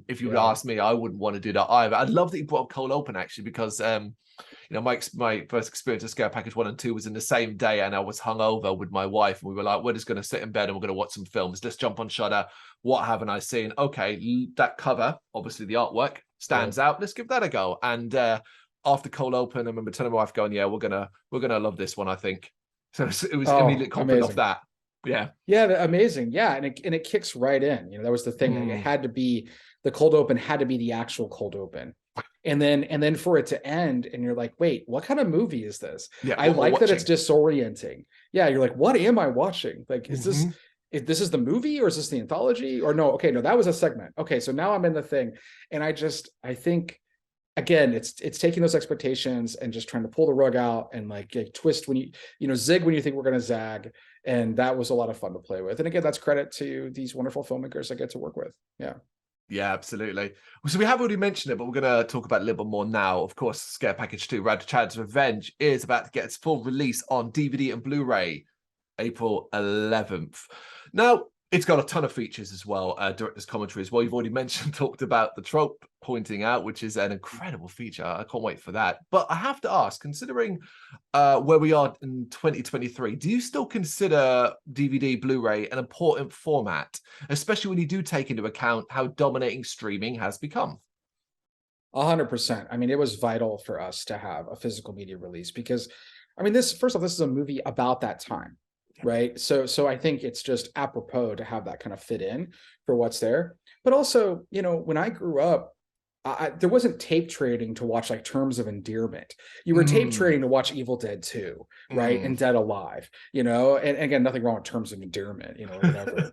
If you would ask me, I wouldn't want to do that either. I'd love that you brought up Cold Open, actually, because my first experience of Scare Package 1 and 2 was in the same day, and I was hungover with my wife, and we were like, we're just going to sit in bed and we're going to watch some films. Let's jump on Shudder. What haven't I seen? Okay, that cover, obviously the artwork stands out. Let's give that a go. And after Cold Open, I remember telling my wife, going, "Yeah, we're gonna love this one, I think." So it was immediate confidence off that. Yeah, amazing. Yeah, and it kicks right in. That was the thing. It had to be, the cold open had to be the actual cold open, and then for it to end, and you're like, wait, what kind of movie is this? Yeah, I like that it's disorienting. Yeah, you're like, what am I watching? Like, is this is the movie, or is this the anthology? Or no, okay, no, that was a segment. Okay, so now I'm in the thing, and I think again, it's taking those expectations and just trying to pull the rug out and like twist when you zig when you think we're going to zag. And that was a lot of fun to play with. And again, that's credit to these wonderful filmmakers I get to work with. Yeah. Yeah, absolutely. So we have already mentioned it, but we're going to talk about it a little bit more now. Of course, Scare Package 2, Rad Chad's Revenge, is about to get its full release on DVD and Blu-ray April 11th. Now, it's got a ton of features as well, director's commentary as well. You've already talked about the trope pointing out, which is an incredible feature. I can't wait for that. But I have to ask, considering where we are in 2023, do you still consider DVD, Blu-ray an important format, especially when you do take into account how dominating streaming has become? 100%. I mean, it was vital for us to have a physical media release because, I mean, first off, this is a movie about that time. Right. So I think it's just apropos to have that kind of fit in for what's there. But also, when I grew up, there wasn't tape trading to watch like Terms of Endearment. You were tape trading to watch Evil Dead 2, right? And Dead Alive, and again, nothing wrong with Terms of Endearment, or whatever.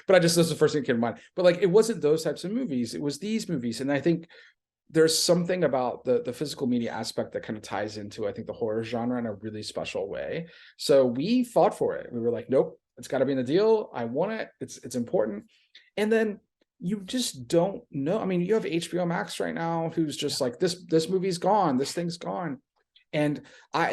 but this is the first thing that came to mind. But like, it wasn't those types of movies. It was these movies. And I think there's something about the physical media aspect that kind of ties into, I think, the horror genre in a really special way. So we fought for it. We were like, nope, it's got to be in the deal. I want it. It's important. And then you just don't know. I mean, you have HBO Max right now who's just like, this movie's gone. This thing's gone. And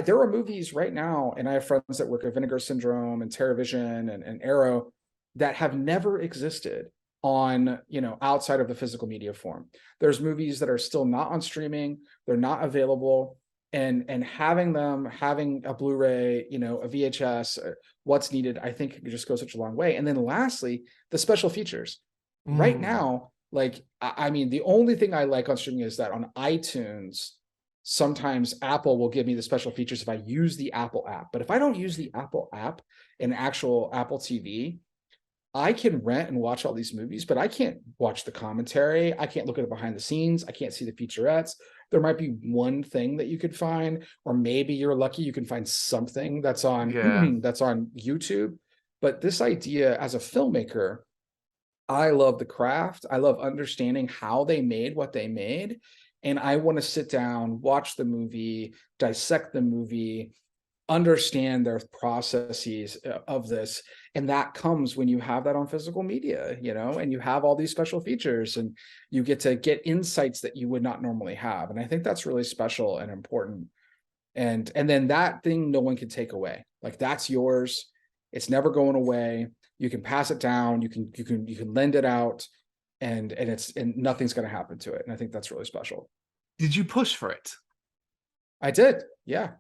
there are movies right now, and I have friends that work at Vinegar Syndrome and TerraVision and Arrow that have never existed on, outside of the physical media form. There's movies that are still not on streaming, they're not available, and having a Blu-ray, a VHS, what's needed, I think it just goes such a long way. And then lastly, the special features. Right now, like, I mean, the only thing I like on streaming is that on iTunes, sometimes Apple will give me the special features if I use the Apple app. But if I don't use the Apple app in actual Apple TV, I can rent and watch all these movies, but I can't watch the commentary. I can't look at the behind the scenes. I can't see the featurettes. There might be one thing that you could find, or maybe you're lucky you can find something that's on that's on YouTube. But this idea, as a filmmaker, I love the craft. I love understanding how they made what they made. And I want to sit down, watch the movie, dissect the movie, understand their processes of this. And that comes when you have that on physical media, and you have all these special features and you get to get insights that you would not normally have. And I think that's really special and important. And then that thing no one can take away. Like, that's yours. It's never going away. You can pass it down. You can lend it out, and nothing's going to happen to it. And I think that's really special. Did you push for it? I did. Yeah.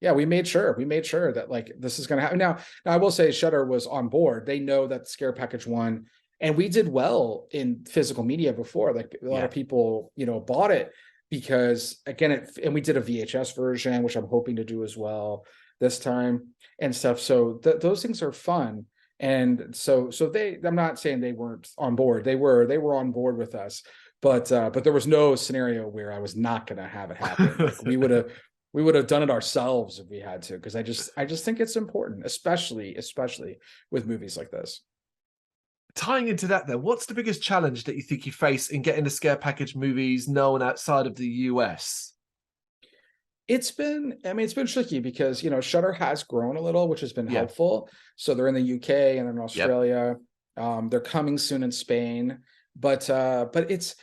We made sure that like this is going to happen. Now I will say Shudder was on board. They know that Scare Package 1, and we did well in physical media before. Like, a lot of people, bought it because, again, and we did a VHS version, which I'm hoping to do as well this time and stuff. So those things are fun. And so I'm not saying they weren't on board. They were on board with us, but there was no scenario where I was not going to have it happen. Like, we would have done it ourselves if we had to, because I just think it's important, especially with movies like this. Tying into that, then, what's the biggest challenge that you think you face in getting the Scare Package movies known outside of the US? It's been tricky because, Shudder has grown a little, which has been helpful. So they're in the UK and in Australia. They're coming soon in Spain, but it's,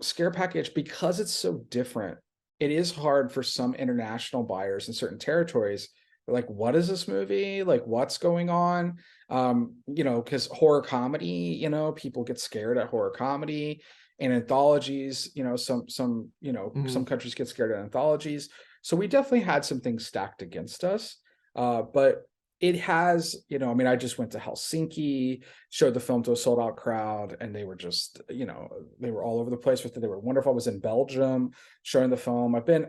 Scare Package, because it's so different, it is hard for some international buyers in certain territories. They're like, what is this movie? Like, what's going on? Because horror comedy, people get scared at horror comedy, and anthologies, some countries get scared at anthologies. So we definitely had some things stacked against us. But it has, I just went to Helsinki, showed the film to a sold out crowd, and they were just, they were all over the place with it. They were wonderful. I was in Belgium showing the film. I've been,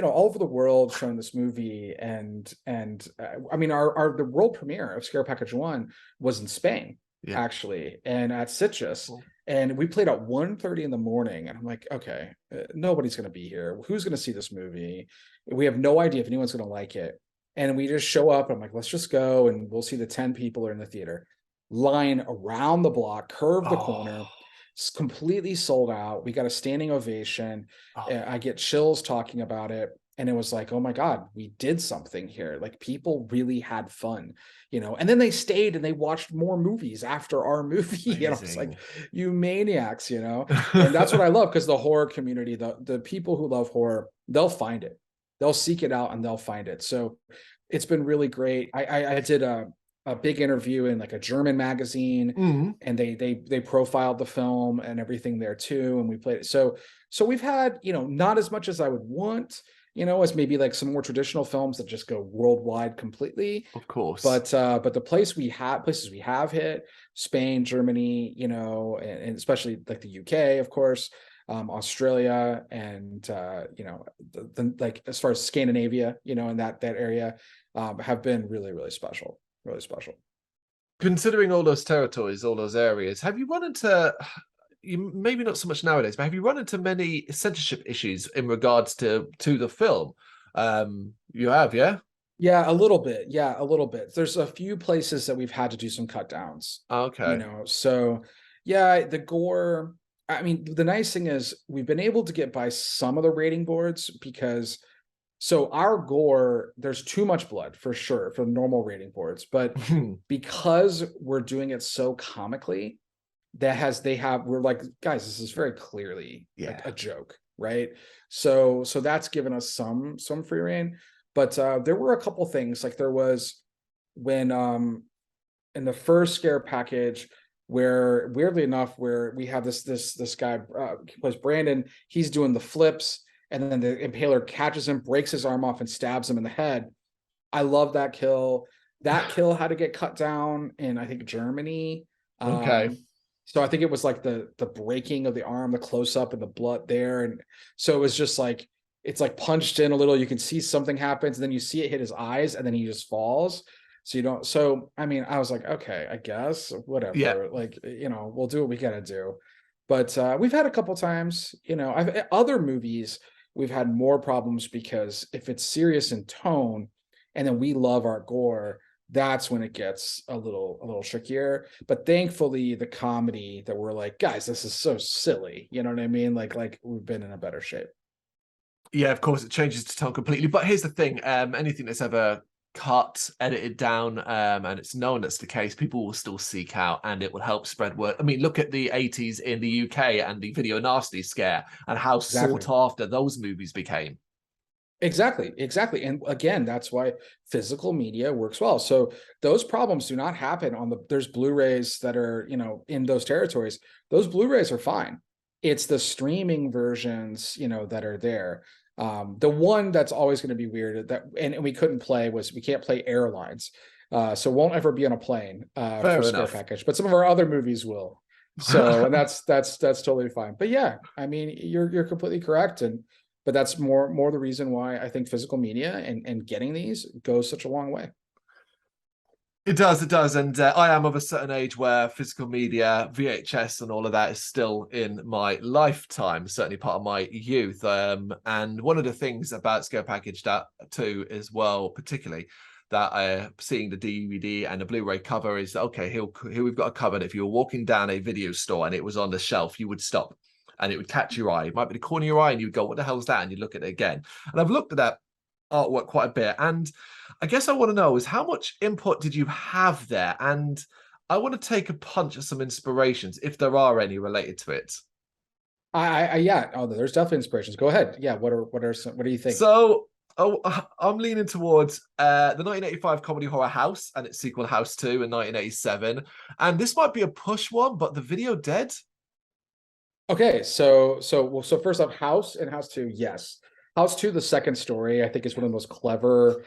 all over the world showing this movie. And the world premiere of Scare Package 1 was in Spain, actually, and at Citrus. Cool. And we played at 1:30 in the morning. And I'm like, okay, nobody's going to be here. Who's going to see this movie? We have no idea if anyone's going to like it. And we just show up. I'm like, let's just go, and we'll see the 10 people are in the theater. Line around the block, curve the corner. It's completely sold out. We got a standing ovation. I get chills talking about it. And it was like, oh my God, we did something here. Like people really had fun, you know, and then they stayed and they watched more movies after our movie. And I was like, you maniacs, you know, and that's what I love, because the horror community, the people who love horror, they'll find it. They'll seek it out and they'll find it. So it's been really great. I did a big interview in like a German magazine, and they profiled the film and everything there too, and we played it. So we've had, you know, not as much as I would want, you know, as maybe like some more traditional films that just go worldwide completely, of course, but the places we have hit, Spain, Germany, you know, and especially like the UK, of course, Australia, and you know, like as far as Scandinavia, you know, in that area, have been really, really special. Really special. Considering all those territories, all those areas, have you run into, maybe not so much nowadays, but have you run into many censorship issues in regards to the film? You have, yeah? Yeah, a little bit. Yeah, a little bit. There's a few places that we've had to do some cut downs. Okay. You know, so yeah, the gore, I mean, the nice thing is we've been able to get by some of the rating boards, because so our gore, there's too much blood for sure for normal rating boards, but because we're doing it so comically, we're like, guys, this is very clearly a joke, right? So that's given us some free reign, but there were a couple things, like there was when in the first scare package, where weirdly enough, where we have this guy he plays Brandon, he's doing the flips, and then the impaler catches him, breaks his arm off, and stabs him in the head. I love that kill. That kill had to get cut down in, I think, Germany. Okay. So I think it was like the breaking of the arm, the close up, and the blood there, and so it was just like, it's like punched in a little. You can see something happens, and then you see it hit his eyes, and then he just falls. So you don't. So I mean, I was like, okay, I guess whatever. Yeah. Like, you know, we'll do what we gotta do. But we've had a couple times, you know, other movies, we've had more problems, because if it's serious in tone and then we love our gore, that's when it gets a little trickier. But thankfully the comedy that we're like, guys, this is so silly, you know what I mean? Like we've been in a better shape. Yeah, of course, it changes to tone completely. But here's the thing, anything that's ever cut, edited down, and it's known that's the case, people will still seek out, and it will help spread word. I mean, look at the 80s in the UK and the video nasty scare, and how sought after those movies became. Exactly. And again, that's why physical media works well. So those problems do not happen there's Blu-rays that are, you know, in those territories. Those Blu-rays are fine. It's the streaming versions, you know, that are there. The one that's always going to be weird and we couldn't play was, we can't play Airlines. So won't ever be on a plane for scare package, but some of our other movies will. So, and that's totally fine. But yeah, I mean, you're completely correct. But that's more the reason why I think physical media and getting these goes such a long way. It does. And I am of a certain age where physical media, VHS and all of that is still in my lifetime, certainly part of my youth. And one of the things about Scare Package 2 as well, particularly, that seeing the DVD and the Blu-ray cover is, okay, here we've got a cover that if you were walking down a video store and it was on the shelf, you would stop and it would catch your eye. It might be the corner of your eye and you would go, what the hell is that? And you look at it again. And I've looked at that artwork quite a bit. And I guess I want to know is, how much input did you have there? And I want to take a punch at some inspirations, if there are any related to it. Yeah. Oh, there's definitely inspirations. Go ahead. Yeah. What do you think? So I'm leaning towards the 1985 comedy horror House and its sequel House 2 in 1987. And this might be a push one, but The Video Dead. Okay, so first off, House and House 2, yes. House 2, the second story, I think is one of the most clever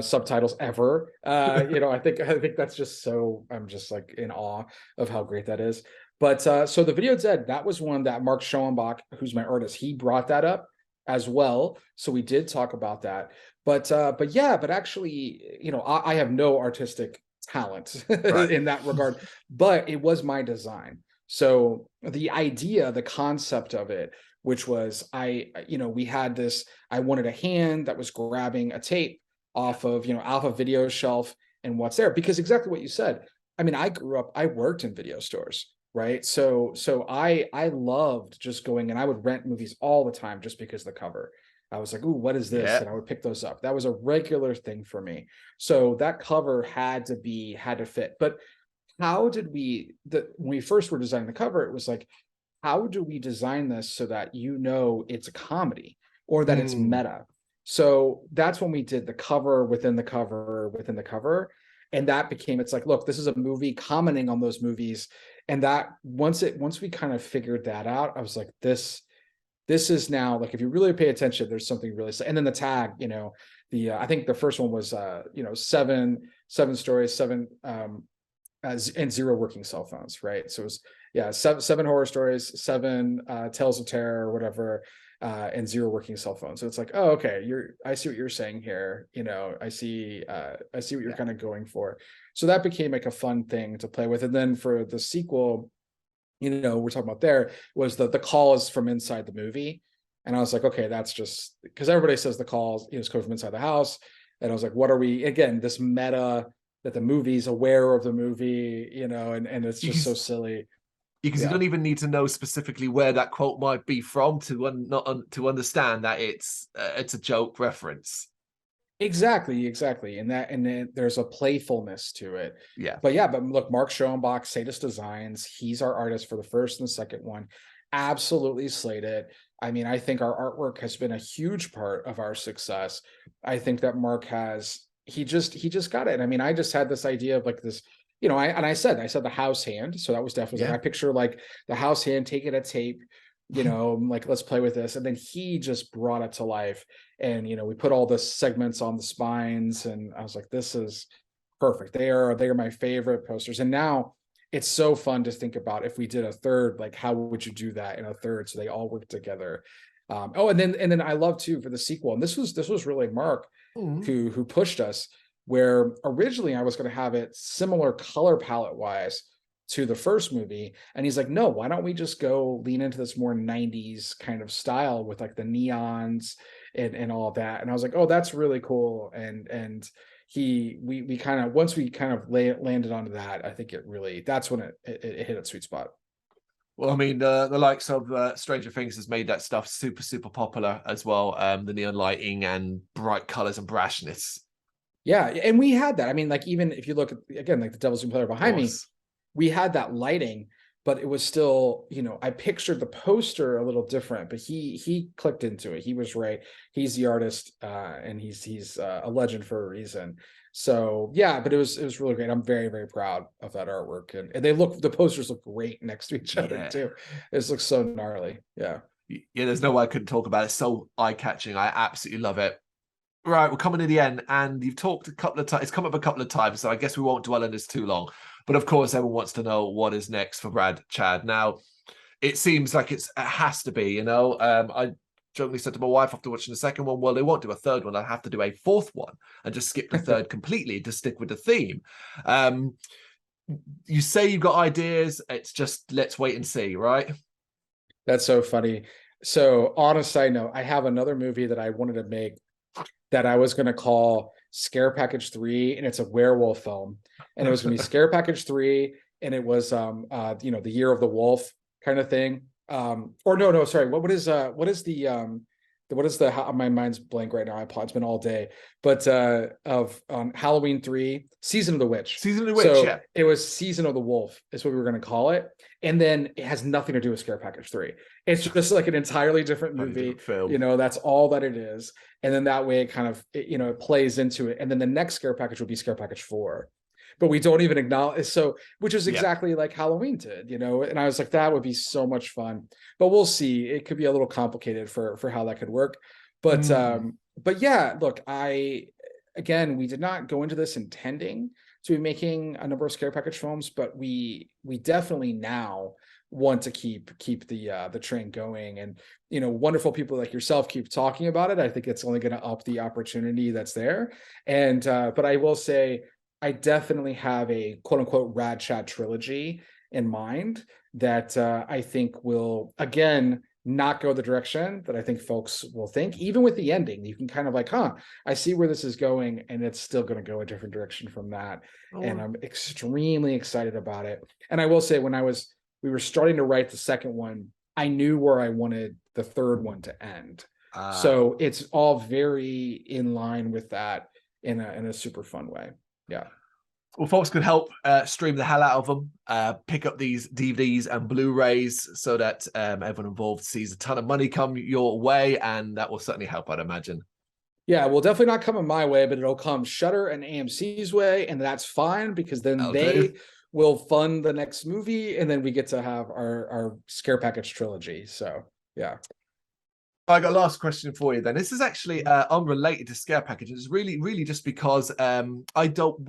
subtitles ever. You know, I think that's just so, I'm just like in awe of how great that is. But so The Video Dead, that was one that Mark Schoenbach, who's my artist, he brought that up as well. So we did talk about that. But actually, you know, I have no artistic talent in that regard, but it was my design. So the idea, the concept of it, which was we had this, I wanted a hand that was grabbing a tape off of, you know, Alpha Video shelf and what's there, because exactly what you said. I mean, I grew up, I worked in video stores. right? So I loved just going, and I would rent movies all the time just because of the cover. I was like, ooh, what is this? Yeah. And I would pick those up. That was a regular thing for me. So that cover had to fit. But how did when we first were designing the cover, it was like, how do we design this so that it's a comedy or that it's meta? So that's when we did the cover within the cover within the cover. And that became, it's like, look, this is a movie commenting on those movies. And that once we kind of figured that out, I was like, this is now, like, if you really pay attention, there's something really, and then the tag, I think the first one was, seven stories, and 0 working cell phones, right? So it was, seven horror stories, 7 tales of terror or whatever, and 0 working cell phones. So it's like, oh, okay, I see what you're saying here. I see what you're kind of going for. So that became like a fun thing to play with. And then for the sequel, we're talking about, there was the call is from inside the movie. And I was like, okay, that's just because everybody says the calls is coming from inside the house. And I was like, what are we, again, this meta that the movie's aware of the movie, and it's just so silly. Because you don't even need to know specifically where that quote might be from to understand that it's a joke reference. Exactly. And then there's a playfulness to it. Yeah. But look, Mark Schoenbach, Sadist Designs, he's our artist for the first and the second one. Absolutely slayed it. I mean, I think our artwork has been a huge part of our success. I think that Mark he just got it. I mean, I just had this idea of like this, I said the house hand. So that was definitely, I picture like the house hand taking a tape, like, let's play with this. And then he just brought it to life. And, we put all the segments on the spines, and I was like, this is perfect. They are my favorite posters. And now it's so fun to think about, if we did a third, like, how would you do that in a third? So they all work together. And then I love too, for the sequel, and this was really Mark who pushed us, where originally I was going to have it similar color palette wise to the first movie. And he's like, no, why don't we just go lean into this more 90s kind of style with like the neons and all of that. And I was like, oh, that's really cool. And we kind of, once we kind of landed onto that, I think that's when it hit its sweet spot. Well, I mean, the likes of Stranger Things has made that stuff super, super popular as well. The neon lighting and bright colors and brashness. Yeah, and we had that. I mean, like, even if you look at, again, like the Devil's Player behind me, we had that lighting, but it was still, I pictured the poster a little different, but he clicked into it. He was right. He's the artist, and he's a legend for a reason. So yeah, but it was really great. I'm very, very proud of that artwork, and the posters look great next to each other too. It looks so gnarly. Yeah, there's no way I couldn't talk about it. It's so eye-catching. I absolutely love it. Right, we're coming to the end, and you've talked a couple of times. It's come up a couple of times, so I guess we won't dwell on this too long. But of course, everyone wants to know what is next for Rad Chad. Now, it seems like it has to be. I jokingly said to my wife after watching the second one, well, they won't do a third one. I'll have to do a fourth one and just skip the third completely to stick with the theme. You say you've got ideas. It's just, let's wait and see, right? That's so funny. So on a side note, I have another movie that I wanted to make that I was going to call Scare Package 3, and it's a werewolf film. And it was going to be Scare Package 3, and it was the Year of the Wolf kind of thing. Or no, sorry. What is my mind's blank right now. It's been all day. But Halloween 3, Season of the Witch. Season of the Witch, so yeah. It was Season of the Wolf is what we were going to call it. And then it has nothing to do with Scare Package 3. It's just like an entirely different movie. Film. That's all that it is. And then that way it kind of, it plays into it. And then the next Scare Package will be Scare Package 4. But we don't even acknowledge, which is exactly like Halloween did, and I was like, that would be so much fun. But we'll see. It could be a little complicated for how that could work. But yeah, look, we did not go into this intending to be making a number of Scare Package films, but we definitely now want to keep the train going. And wonderful people like yourself keep talking about it. I think it's only going to up the opportunity that's there. And but I will say, I definitely have a quote unquote Rad Chad trilogy in mind that I think will, again, not go the direction that I think folks will think. Even with the ending, you can kind of like, I see where this is going, and it's still going to go a different direction from that. And I'm extremely excited about it. And I will say, when I was we were starting to write the second one, I knew where I wanted the third one to end. So it's all very in line with that in a super fun way. Yeah. Well, folks can help stream the hell out of them, pick up these DVDs and Blu-rays so that everyone involved sees a ton of money come your way, and that will certainly help, I'd imagine. Yeah, well, definitely not coming my way, but it'll come Shudder and AMC's way, and that's fine because then they will fund the next movie, and then we get to have our Scare Package trilogy. So, yeah. I got a last question for you then. This is actually unrelated to Scare Packages. It's really just because when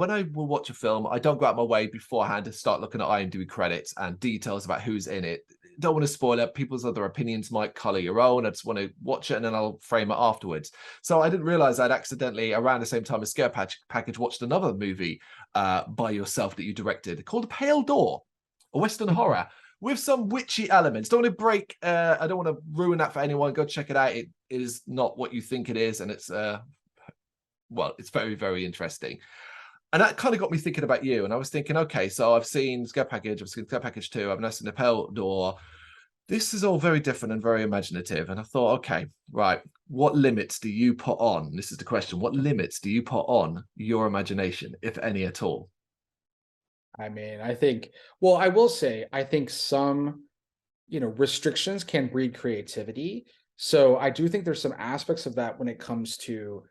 I will watch a film, I don't go out my way beforehand to start looking at IMDb credits and details about who's in it. Don't want to spoil it. People's other opinions might color your own. I just want to watch it and then I'll frame it afterwards. So I didn't realize I'd accidentally, around the same time as Scare Package, watched another movie by yourself that you directed called Pale Door, a Western horror with some witchy elements. Don't want to break, I don't want to ruin that for anyone. Go check it out. It is not what you think it is. And it's, well, it's very, very interesting. And that kind of got me thinking about you. And I was thinking, okay, so I've seen Scare Package, I've seen Scare Package 2, I've now seen The Pale Door. This is all very different and very imaginative. And I thought, okay, right, what limits do you put on? This is the question. What limits do you put on your imagination, if any at all? I mean, I think, well, I will say, I think some, restrictions can breed creativity. So I do think there's some aspects of that when it comes to,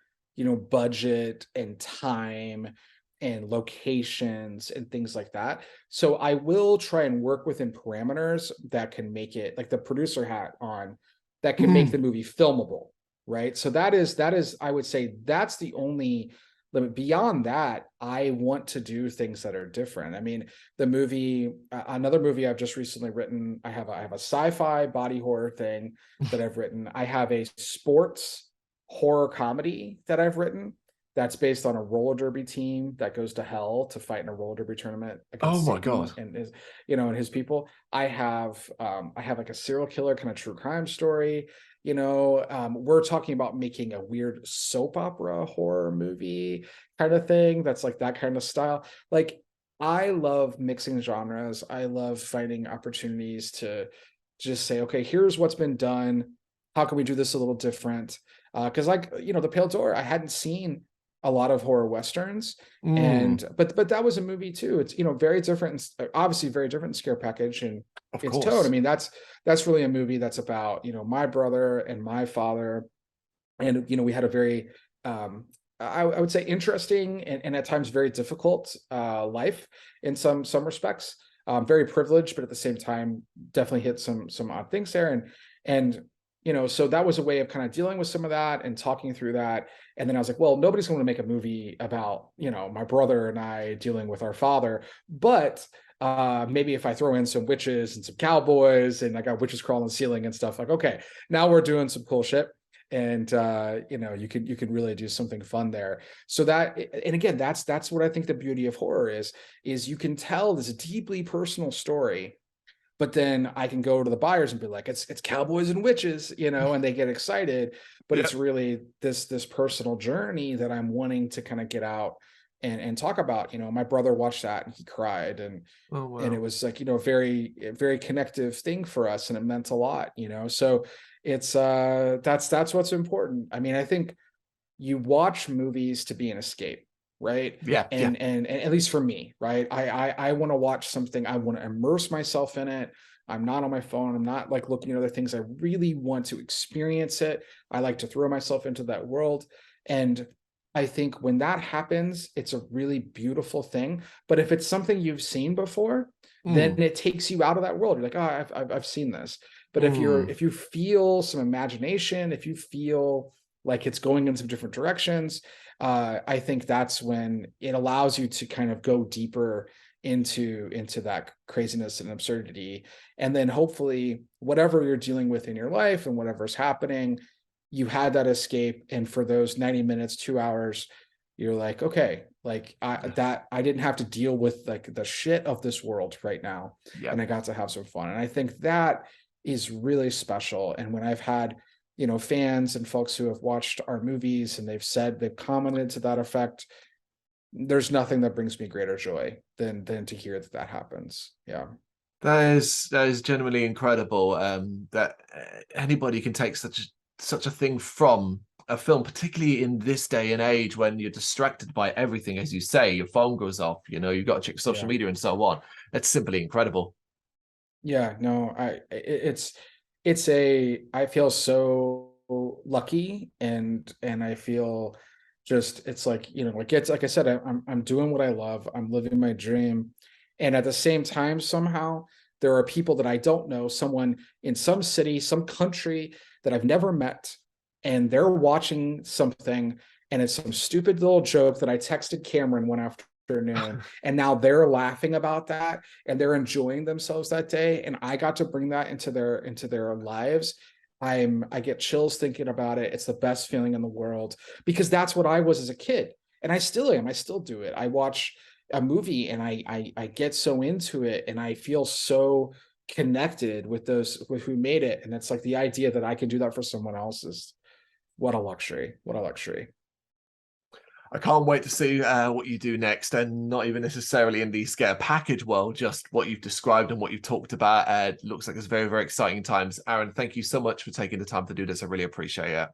budget and time and locations and things like that. So I will try and work within parameters that can make it, like the producer hat on, that can make the movie filmable, right? So that is, I would say that's the only limit. Beyond that, I want to do things that are different. I mean, the movie, another movie I've just recently written, I have a sci-fi body horror thing that I've written. I have a sports horror comedy that I've written that's based on a roller derby team that goes to hell to fight in a roller derby tournament against Satan and his, and his people. I have like a serial killer kind of true crime story. We're talking about making a weird soap opera horror movie kind of thing. That's like that kind of style. Like, I love mixing genres. I love finding opportunities to just say, okay, here's what's been done. How can we do this a little different? Because The Pale Door, I hadn't seen a lot of horror Westerns. And, but that was a movie too. It's, very different, obviously very different Scare Package and its tone. I mean, that's really a movie that's about, my brother and my father. And, we had a very, I would say interesting and at times very difficult life in some respects. Very privileged, but at the same time, definitely hit some odd things there. And so that was a way of kind of dealing with some of that and talking through that. And then I was like, well, nobody's going to make a movie about, my brother and I dealing with our father, but maybe if I throw in some witches and some cowboys and I got witches crawling on the ceiling and stuff, like, okay, now we're doing some cool shit. And, you can really do something fun there. So that, and again, that's what I think the beauty of horror is you can tell this deeply personal story, but then I can go to the buyers and be like, it's cowboys and witches, and they get excited, but it's really this personal journey that I'm wanting to kind of get out and talk about. My brother watched that and he cried, and and it was like, very, very connective thing for us, and it meant a lot, so it's that's what's important. I mean, I think you watch movies to be an escape, right? And at least for me, right, I want to watch something, I want to immerse myself in it. I'm not on my phone, I'm not like looking at other things. I really want to experience it. I like to throw myself into that world, and I think when that happens, it's a really beautiful thing. But if it's something you've seen before, then it takes you out of that world. You're like, oh, I've seen this. But if you feel some imagination, if you feel like it's going in some different directions, I think that's when it allows you to kind of go deeper into that craziness and absurdity. And then hopefully whatever you're dealing with in your life and whatever's happening, you had that escape. And for those 90 minutes, 2 hours, you're like, okay, like I didn't have to deal with like the shit of this world right now. And I got to have some fun. And I think that is really special. And when I've had, fans and folks who have watched our movies and they've commented to that effect, there's nothing that brings me greater joy than to hear that happens. Yeah. That is genuinely incredible. That anybody can take such a thing from a film, particularly in this day and age when you're distracted by everything, as you say, your phone goes off, you know, you've got to check social media and so on. It's simply incredible. Yeah, no, I feel so lucky, and I feel just, it's like, you know, like, it's like I said, I'm doing what I love, I'm living my dream. And at the same time, somehow there are people that I don't know, someone in some city, some country that I've never met, and they're watching something, and it's some stupid little joke that I texted Cameron one afternoon, and now they're laughing about that, and they're enjoying themselves that day, and I got to bring that into their lives. I get chills thinking about it. It's the best feeling in the world, because that's what I was as a kid, and I still am. I still do it. I watch a movie and I get so into it, and I feel so connected with who made it. And it's like the idea that I can do that for someone else is, what a luxury. What a luxury. I can't wait to see what you do next, and not even necessarily in the scare package world, just what you've described and what you've talked about. It looks like it's very, very exciting times. Aaron, thank you so much for taking the time to do this. I really appreciate it.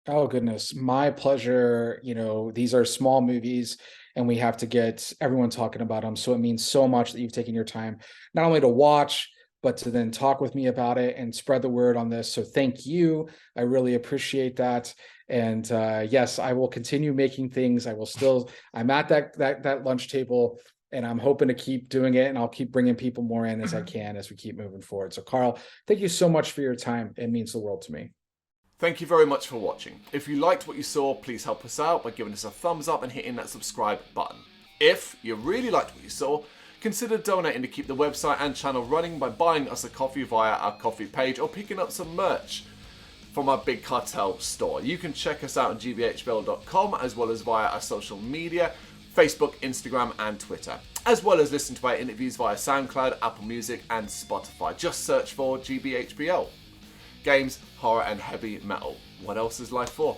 Oh, goodness. My pleasure. You know, these are small movies, and we have to get everyone talking about them. So it means so much that you've taken your time, not only to watch, but to then talk with me about it and spread the word on this. So thank you. I really appreciate that. And yes, I will continue making things. I'm at that lunch table, and I'm hoping to keep doing it, and I'll keep bringing people more in as I can as we keep moving forward. So Carl, thank you so much for your time. It means the world to me. Thank you very much for watching. If you liked what you saw, please help us out by giving us a thumbs up and hitting that subscribe button. If you really liked what you saw, consider donating to keep the website and channel running by buying us a coffee via our coffee page, or picking up some merch from our Big Cartel store. You can check us out on gbhbl.com, as well as via our social media, Facebook, Instagram and Twitter, as well as listen to our interviews via SoundCloud, Apple Music and Spotify. Just search for GBHBL. Games, horror and heavy metal. What else is life for?